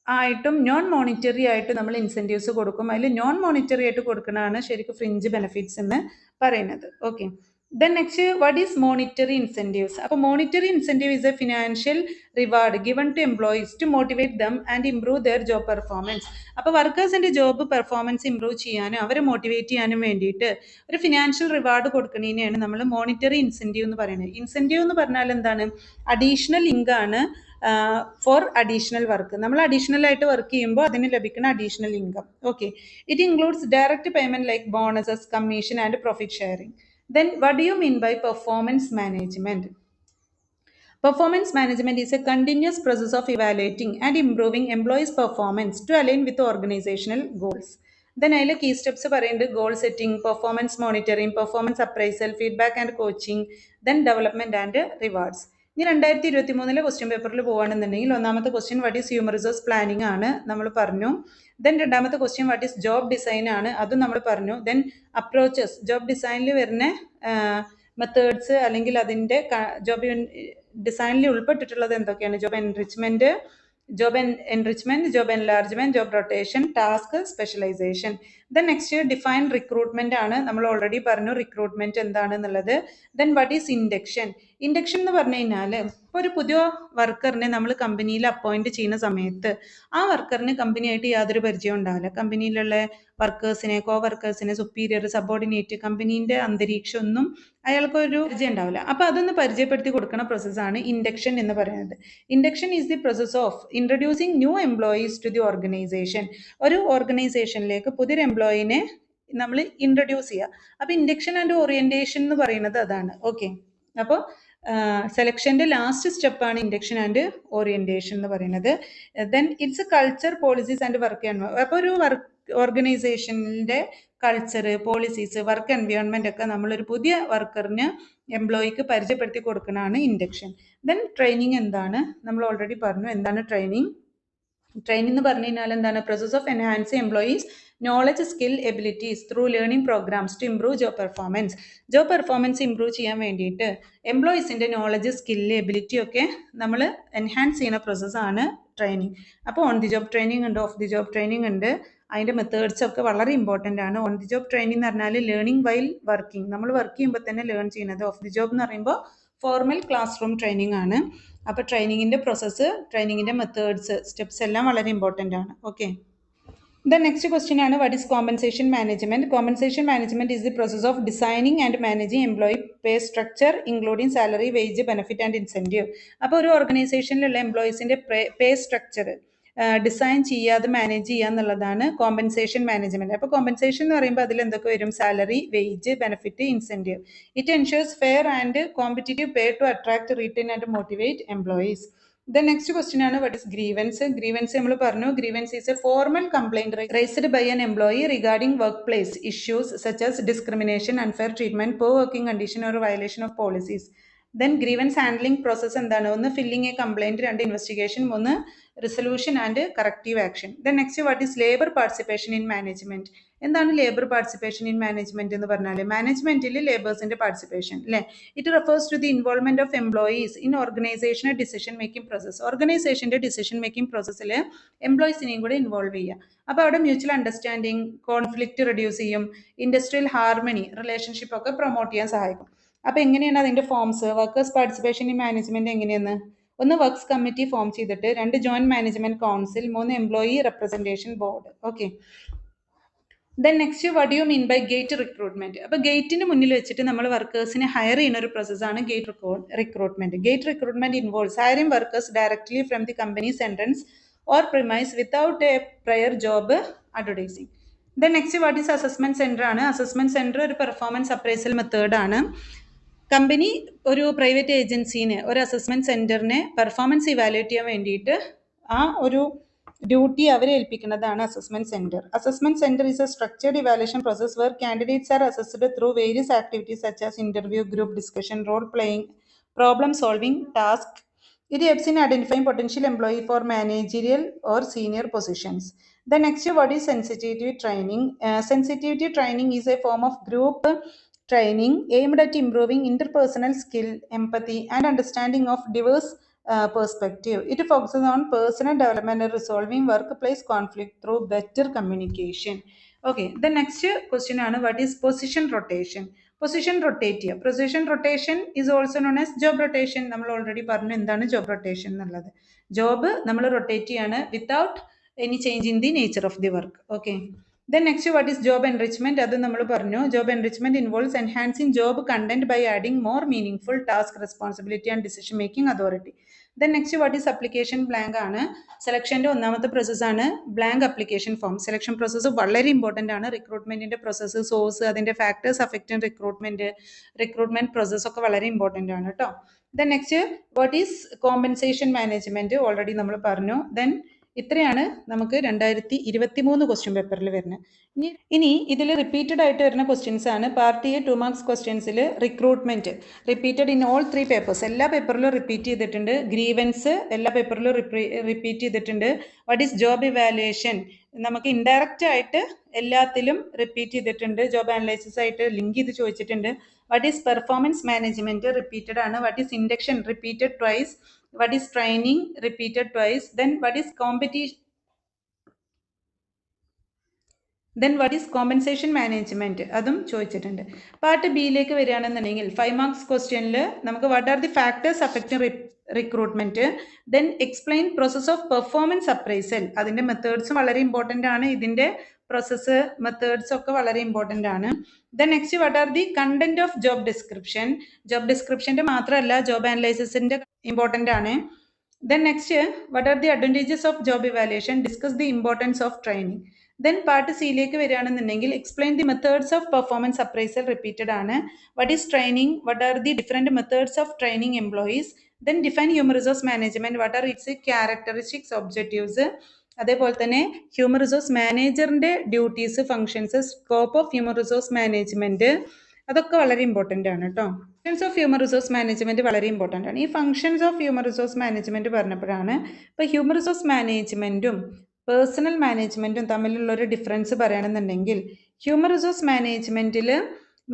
ആയിട്ടും നോൺ മോണിറ്ററി ആയിട്ട് നമ്മൾ ഇൻസെൻറ്റീവ്സ് കൊടുക്കും. അതിൽ നോൺ മോണിറ്ററി ആയിട്ട് കൊടുക്കുന്നതാണ് ശരിക്കും ഫ്രിഞ്ച് ബെനിഫിറ്റ്സ് എന്ന് പറയുന്നത്. Okay, then next, what is monetary incentives? അപ്പോൾ monetary incentive is a financial reward given to employees to motivate them and improve their job performance. അപ്പോൾ വർക്കേഴ്സിൻ്റെ ജോബ് പെർഫോമൻസ് ഇംപ്രൂവ് ചെയ്യാനും അവരെ മോട്ടിവേറ്റ് ചെയ്യാനും വേണ്ടിയിട്ട് ഒരു ഫിനാൻഷ്യൽ റിവാർഡ് കൊടുക്കുന്നതിനെയാണ് നമ്മൾ മോണിറ്ററി ഇൻസെൻറ്റീവ് എന്ന് പറയുന്നത്. ഇൻസെൻറ്റീവ് എന്ന് പറഞ്ഞാൽ എന്താണ് അഡീഷണൽ ഇൻകാണ് ഫോർ അഡീഷണൽ വർക്ക്. നമ്മൾ അഡീഷണൽ ആയിട്ട് വർക്ക് ചെയ്യുമ്പോൾ അതിന് ലഭിക്കുന്ന additional income. Okay, it includes direct payment like bonuses, commission and profit sharing. Then what do you mean by performance management? Performance management is a continuous process of evaluating and improving employees' performance to align with the organizational goals. Then അതിൽ key steps പറയുന്നത് goal setting, performance monitoring, performance appraisal, feedback and coaching, then development and rewards. ഇനി 2023 ക്വസ്റ്റ്യൻ പേപ്പറിൽ പോകുകയാണെന്നുണ്ടെങ്കിൽ ഒന്നാമത്തെ question what is human resource planning ആണ്, നമ്മൾ പറഞ്ഞു. ദെൻ രണ്ടാമത്തെ question what is job design ആണ്, അതും നമ്മൾ പറഞ്ഞു. ദെൻ അപ്രോച്ചസ്, ജോബ് ഡിസൈനിൽ വരുന്ന മെത്തേഡ്സ് അല്ലെങ്കിൽ അതിൻ്റെ ജോബ് ഡിസൈനിൽ ഉൾപ്പെട്ടിട്ടുള്ളത് എന്തൊക്കെയാണ്? Job enrichment, job enlargement, job rotation, task, specialisation. Then next define recruitment ആണ്, നമ്മൾ ഓൾറെഡി പറഞ്ഞു റിക്രൂട്ട്മെൻറ്റ് എന്താണെന്നുള്ളത്. Then what is induction? Induction എന്ന് പറഞ്ഞു കഴിഞ്ഞാൽ ഇപ്പോൾ ഒരു പുതിയ വർക്കറിനെ നമ്മൾ കമ്പനിയിൽ അപ്പോയിന്റ് ചെയ്യുന്ന സമയത്ത് ആ വർക്കറിന് കമ്പനിയായിട്ട് യാതൊരു പരിചയം ഉണ്ടാവില്ല. കമ്പനിയിലുള്ള വർക്കേഴ്സിനെ, കോ വർക്കേഴ്സിനെ, സുപ്പീരിയർ, സബോർഡിനേറ്റ്, കമ്പനീൻ്റെ അന്തരീക്ഷം ഒന്നും അയാൾക്കൊരു പരിചയം ഉണ്ടാവില്ല. അപ്പോൾ അതൊന്ന് പരിചയപ്പെടുത്തി കൊടുക്കുന്ന പ്രോസസ്സാണ് ഇൻഡക്ഷൻ എന്ന് പറയുന്നത്. Induction is the process of introducing new employees to the organisation. ഒരു ഓർഗനൈസേഷനിലേക്ക് പുതിയൊരു എംപ്ലോയിനെ നമ്മൾ ഇൻട്രൊഡ്യൂസ് ചെയ്യുക. അപ്പോൾ ഇൻഡക്ഷൻ ആൻഡ് ഓറിയന്റേഷൻ എന്ന് പറയുന്നത് അതാണ്. ഓക്കെ, അപ്പോൾ സെലക്ഷൻ്റെ ലാസ്റ്റ് സ്റ്റെപ്പാണ് ഇൻഡക്ഷൻ ആൻഡ് ഓറിയന്റേഷൻ എന്ന് പറയുന്നത്. Then its culture, policies and work environment. അപ്പോൾ ഒരു വർക്ക് ഓർഗനൈസേഷൻ്റെ കൾച്ചർ, പോളിസീസ്, വർക്ക് എൻവയോൺമെന്റ് ഒക്കെ നമ്മളൊരു പുതിയ വർക്കറിന്, എംപ്ലോയിക്ക് പരിചയപ്പെടുത്തി കൊടുക്കുന്നതാണ് ഇൻഡക്ഷൻ. ദെൻ ട്രെയിനിങ് എന്താണ് നമ്മൾ ഓൾറെഡി പറഞ്ഞു. എന്താണ് ട്രെയിനിങ്? ട്രെയിനിങ് എന്ന് പറഞ്ഞു കഴിഞ്ഞാൽ എന്താണ്? Process of enhancing employees knowledge, skill, abilities through learning programmes to improve job performance. Job performance improve ചെയ്യാൻ വേണ്ടിയിട്ട് എംപ്ലോയീസിൻ്റെ നോളജ്, സ്കില്ല്, എബിലിറ്റി ഒക്കെ നമ്മൾ എൻഹാൻസ് ചെയ്യുന്ന പ്രോസസ്സാണ് ട്രെയിനിങ്. അപ്പോൾ ഓൺ ദി ജോബ് ട്രെയിനിങ് ഉണ്ട്, ഓഫ് ദി ജോബ് ട്രെയിനിങ് ഉണ്ട്. അതിൻ്റെ മെത്തേഡ്സ് ഒക്കെ വളരെ ഇമ്പോർട്ടൻ്റ് ആണ്. ഓൺ ദി ജോബ് ട്രെയിനിങ് എന്ന് പറഞ്ഞാൽ ലേണിംഗ് വൈൽ വർക്കിംഗ്, നമ്മൾ വർക്ക് ചെയ്യുമ്പോൾ തന്നെ ലേൺ ചെയ്യുന്നത്. ഓഫ് ദി ജോബ് എന്ന് പറയുമ്പോൾ ഫോർമൽ ക്ലാസ് റൂം ട്രെയിനിങ് ആണ്. അപ്പോൾ ട്രെയിനിങ്ങിൻ്റെ പ്രോസസ്സ്, ട്രെയിനിങ്ങിൻ്റെ മെത്തേഡ്സ്, സ്റ്റെപ്സ് എല്ലാം വളരെ ഇമ്പോർട്ടൻ്റ് ആണ്. ഓക്കെ, the next question ആണ് what is compensation management? Compensation management is the process of designing and managing employee pay structure including salary, wage, benefit and incentive. അപ്പോൾ ഒരു ഓർഗനൈസേഷനിലുള്ള എംപ്ലോയീസിൻ്റെ പേ സ്ട്രക്ചർ ഡിസൈൻ ചെയ്യുക, അത് മാനേജ് ചെയ്യുക എന്നുള്ളതാണ് കോമ്പൻസേഷൻ മാനേജ്മെൻറ്റ്. അപ്പോൾ കോമ്പൻസേഷൻ എന്ന് പറയുമ്പോൾ അതിൽ എന്തൊക്കെ വരും? Salary, wage, benefit, incentive. It ensures fair and competitive pay to attract, retain and motivate employees. The next question ആണ് what is grievance? Grievance നമ്മൾ പറഞ്ഞു. Grievance is a formal complaint raised by an employee regarding workplace issues such as discrimination, unfair treatment, poor working condition or violation of policies. Then grievance handling process എന്താണ്? ഒന്ന് filling a complaint, രണ്ട് investigation, മൂന്ന് resolution and corrective action. Then next what is labor participation in management? എന്താണ് ലേബർ പാർട്ടിസിപ്പേഷൻ ഇൻ മാനേജ്മെന്റ് എന്ന് പറഞ്ഞാൽ? മാനേജ്മെന്റിൽ ലേബേഴ്സിന്റെ പാർട്ടിസിപ്പേഷൻ അല്ലേ? It refers to the involvement of employees in organisational decision making process. ഓർഗനൈസേഷന്റെ ഡിസിഷൻ മേക്കിംഗ് പ്രോസസ്സിൽ എംപ്ലോയീസിനെയും കൂടെ ഇൻവോൾവ് ചെയ്യുക. അപ്പോൾ അവിടെ മ്യൂച്വൽ അണ്ടർസ്റ്റാൻഡിങ്, കോൺഫ്ലിക്റ്റ് റിഡ്യൂസ് ചെയ്യും, ഇൻഡസ്ട്രിയൽ ഹാർമണി, റിലേഷൻഷിപ്പ് ഒക്കെ പ്രൊമോട്ട് ചെയ്യാൻ സഹായിക്കും. അപ്പോൾ എങ്ങനെയാണ് അതിന്റെ forms? Workers participation in management എങ്ങനെയെന്ന്? ഒന്ന് വർക്ക്സ് കമ്മിറ്റി ഫോം ചെയ്തിട്ട്, രണ്ട് ജോയിന്റ് മാനേജ്മെന്റ് കൗൺസിൽ, മൂന്ന് employee representation board. Okay, then next what you mean by gate recruitment? അപ്പോൾ ഗേറ്റിന് മുന്നിൽ വെച്ചിട്ട് നമ്മൾ വർക്കേഴ്സിനെ ഹയർ ചെയ്യുന്ന ഒരു പ്രോസസ്സാണ് gate recruitment. Gate recruitment involves hiring workers directly from the company's entrance or premise without a prior job advertising. Then next what is assessment centre ആണ്. അസസ്മെന്റ് സെന്റർ ഒരു പെർഫോമൻസ് അപ്രൈസൽ മെത്തേഡാണ്. കമ്പനി ഒരു പ്രൈവറ്റ് ഏജൻസീനെ, ഒരു അസസ്മെന്റ് സെന്ററിനെ പെർഫോമൻസ് ഇവാലുവേറ്റ് ചെയ്യാൻ വേണ്ടിയിട്ട് ആ ഒരു ഡ്യൂട്ടി അവരെ ഏൽപ്പിക്കുന്നതാണ് assessment centre. Assessment centre is a structured evaluation process where candidates are assessed through various activities such as interview, group discussion, role playing, problem solving, task. It helps in identifying potential employee for managerial or senior positions. The next, what is sensitivity training? Sensitivity training is a form of group training aimed at improving interpersonal skill, empathy, and understanding of diverse perspective. It focuses on personal development and resolving workplace conflict through better communication. Okay, the next question ആണ് what is position rotation? Position rotate ചെയ്യുക. Position rotation is also known as job rotation. നമ്മൾ ഓൾറെഡി പറഞ്ഞു എന്താണ് ജോബ് റൊട്ടേഷൻ എന്നുള്ളത്. ജോബ് നമ്മൾ റൊട്ടേറ്റ് ചെയ്യാണ് without any change in the nature of the work. Okay, then next what is job enrichment? അത് നമ്മൾ പറഞ്ഞു. Job enrichment involves enhancing job content by adding more meaningful task, responsibility and decision making authority. Then next what is application blank ആണ്. സെലക്ഷൻ്റെ ഒന്നാമത്തെ പ്രോസസ്സാണ് blank application form. Selection process വളരെ ഇമ്പോർട്ടൻ്റ് ആണ്. റിക്രൂട്ട്മെന്റിന്റെ പ്രോസസ്സ്, സോഴ്സ്, അതിന്റെ ഫാക്ടേഴ്സ് അഫക്റ്റിംഗ് റിക്രൂട്ട്മെന്റ് പ്രോസസ്സ് ഒക്കെ വളരെ ഇമ്പോർട്ടൻ്റ് ആണ് കേട്ടോ. Then next what is compensation management? Already നമ്മൾ പറഞ്ഞു. ദെൻ ഇത്രയാണ് നമുക്ക് 2023 ക്വസ്റ്റ്യൻ പേപ്പറിൽ വരുന്നത്. ഇനി ഇതിൽ റിപ്പീറ്റഡ് ആയിട്ട് വരുന്ന ക്വസ്റ്റ്യൻസ് ആണ്. പാർട്ട് എ 2 മാർക്സ് ക്വസ്റ്റ്യൻസിൽ recruitment repeated in all 3 papers. എല്ലാ പേപ്പറിലും റിപ്പീറ്റ് ചെയ്തിട്ടുണ്ട്. ഗ്രീവൻസ് എല്ലാ പേപ്പറിലും റിപ്പീറ്റ് ചെയ്തിട്ടുണ്ട്. What is job evaluation? നമുക്ക് ഇൻഡയറക്റ്റ് ആയിട്ട് എല്ലാത്തിലും റിപ്പീറ്റ് ചെയ്തിട്ടുണ്ട്. ജോബ് അനലൈസിസ് ആയിട്ട് ലിങ്ക് ചെയ്ത് ചോദിച്ചിട്ടുണ്ട്. What is performance management? Repeated ആണ്. What is induction? Repeated twice. What is training? Repeated twice. Then what is competition? Then what is compensation management അതും ചോദിച്ചിട്ടുണ്ട്. പാർട്ട് ബിയിലേക്ക് വരികയാണെന്നുണ്ടെങ്കിൽ 5 മാർക്സ് ക്വസ്റ്റ്യനിൽ നമുക്ക് what are the factors affecting recruitment, then explain process of performance appraisal, അതിൻ്റെ മെത്തേഡ്സും വളരെ ഇമ്പോർട്ടൻ്റ് ആണ്, ഇതിൻ്റെ പ്രോസസ്സ് മെത്തേഡ്സ് ഒക്കെ വളരെ ഇമ്പോർട്ടൻ്റ് ആണ്. Then next what are the content of job description, job ഡിസ്ക്രിപ്ഷൻ്റെ മാത്രമല്ല ജോബ് അനലൈസിസിൻ്റെ ഇമ്പോർട്ടൻ്റ് ആണ്. Then next what are the advantages of job evaluation, discuss the importance of training. Then part സിയിലേക്ക് വരികയാണെന്നുണ്ടെങ്കിൽ explain the methods of performance appraisal repeated ആണ്. What is training, what are the different methods of training employees, then define human resource management, what are its characteristics objectives, അതേപോലെ തന്നെ ഹ്യൂമൻ റിസോഴ്സ് മാനേജറിൻ്റെ duties functions, scope of human resource management, അതൊക്കെ വളരെ ഇമ്പോർട്ടൻ്റ് ആണ് കേട്ടോ. Functions of human resource management വളരെ ഇമ്പോർട്ടൻ്റ് ആണ്. ഈ functions of human resource management പറഞ്ഞപ്പോഴാണ് ഇപ്പോൾ ഹ്യൂമൻ റിസോഴ്സ് മാനേജ്മെൻറ്റും പേഴ്സണൽ മാനേജ്മെൻറ്റും തമ്മിലുള്ളൊരു ഡിഫറൻസ് പറയുകയാണെന്നുണ്ടെങ്കിൽ ഹ്യൂമൻ റിസോഴ്സ് മാനേജ്മെൻറ്റിൽ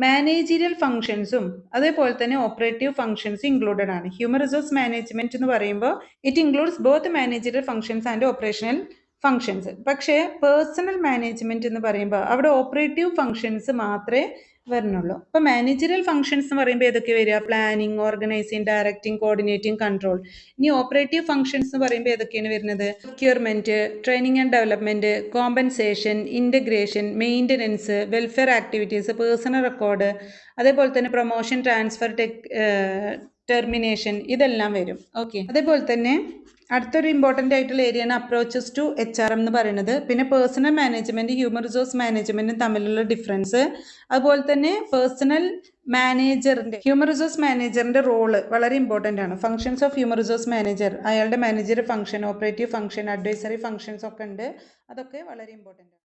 മാനേജീരിയൽ ഫങ്ഷൻസും അതേപോലെ തന്നെ ഓപ്പറേറ്റീവ് ഫങ്ഷൻസ് ഇൻക്ലൂഡഡ് ആണ്. ഹ്യൂമൻ റിസോഴ്സ് മാനേജ്മെൻറ്റ് എന്ന് പറയുമ്പോൾ it includes both managerial functions and operational functions. പക്ഷേ പേഴ്സണൽ മാനേജ്മെൻറ്റ് എന്ന് പറയുമ്പോൾ അവിടെ ഓപ്പറേറ്റീവ് ഫങ്ഷൻസ് മാത്രമേ വരുന്നുള്ളൂ. അപ്പോൾ മാനേജറിയൽ ഫങ്ഷൻസ് എന്ന് പറയുമ്പോൾ ഏതൊക്കെ വരിക? Planning, organising, directing, coordinating, control. ഇനി ഓപ്പറേറ്റീവ് ഫങ്ഷൻസ് എന്ന് പറയുമ്പോൾ ഏതൊക്കെയാണ് വരുന്നത്? Procurement, training and development, compensation, integration, maintenance, welfare activities, personal record, അതേപോലെ തന്നെ പ്രൊമോഷൻ, ട്രാൻസ്ഫർ, ടെർമിനേഷൻ, ഇതെല്ലാം വരും. ഓക്കെ. അതേപോലെ തന്നെ അടുത്തൊരു ഇമ്പോർട്ടൻ്റ് ആയിട്ടുള്ള ഏരിയയാണ് അപ്രോച്ചസ് ടു HRM എന്ന് പറയുന്നത്. പിന്നെ പേഴ്സണൽ മാനേജ്മെൻറ്റ് ഹ്യൂമൻ റിസോഴ്സ് മാനേജ്മെൻറ്റും തമ്മിലുള്ള ഡിഫറൻസ്, അതുപോലെ തന്നെ പേഴ്സണൽ മാനേജറിൻ്റെ ഹ്യൂമൻ റിസോഴ്സ് മാനേജറിൻ്റെ റോള് വളരെ ഇമ്പോർട്ടൻ്റ് ആണ്. Functions of human resource manager, അയാളുടെ manager function, operative function, advisory functions ഒക്കെ ഉണ്ട്, അതൊക്കെ വളരെ ഇമ്പോർട്ടൻ്റ് ആണ്.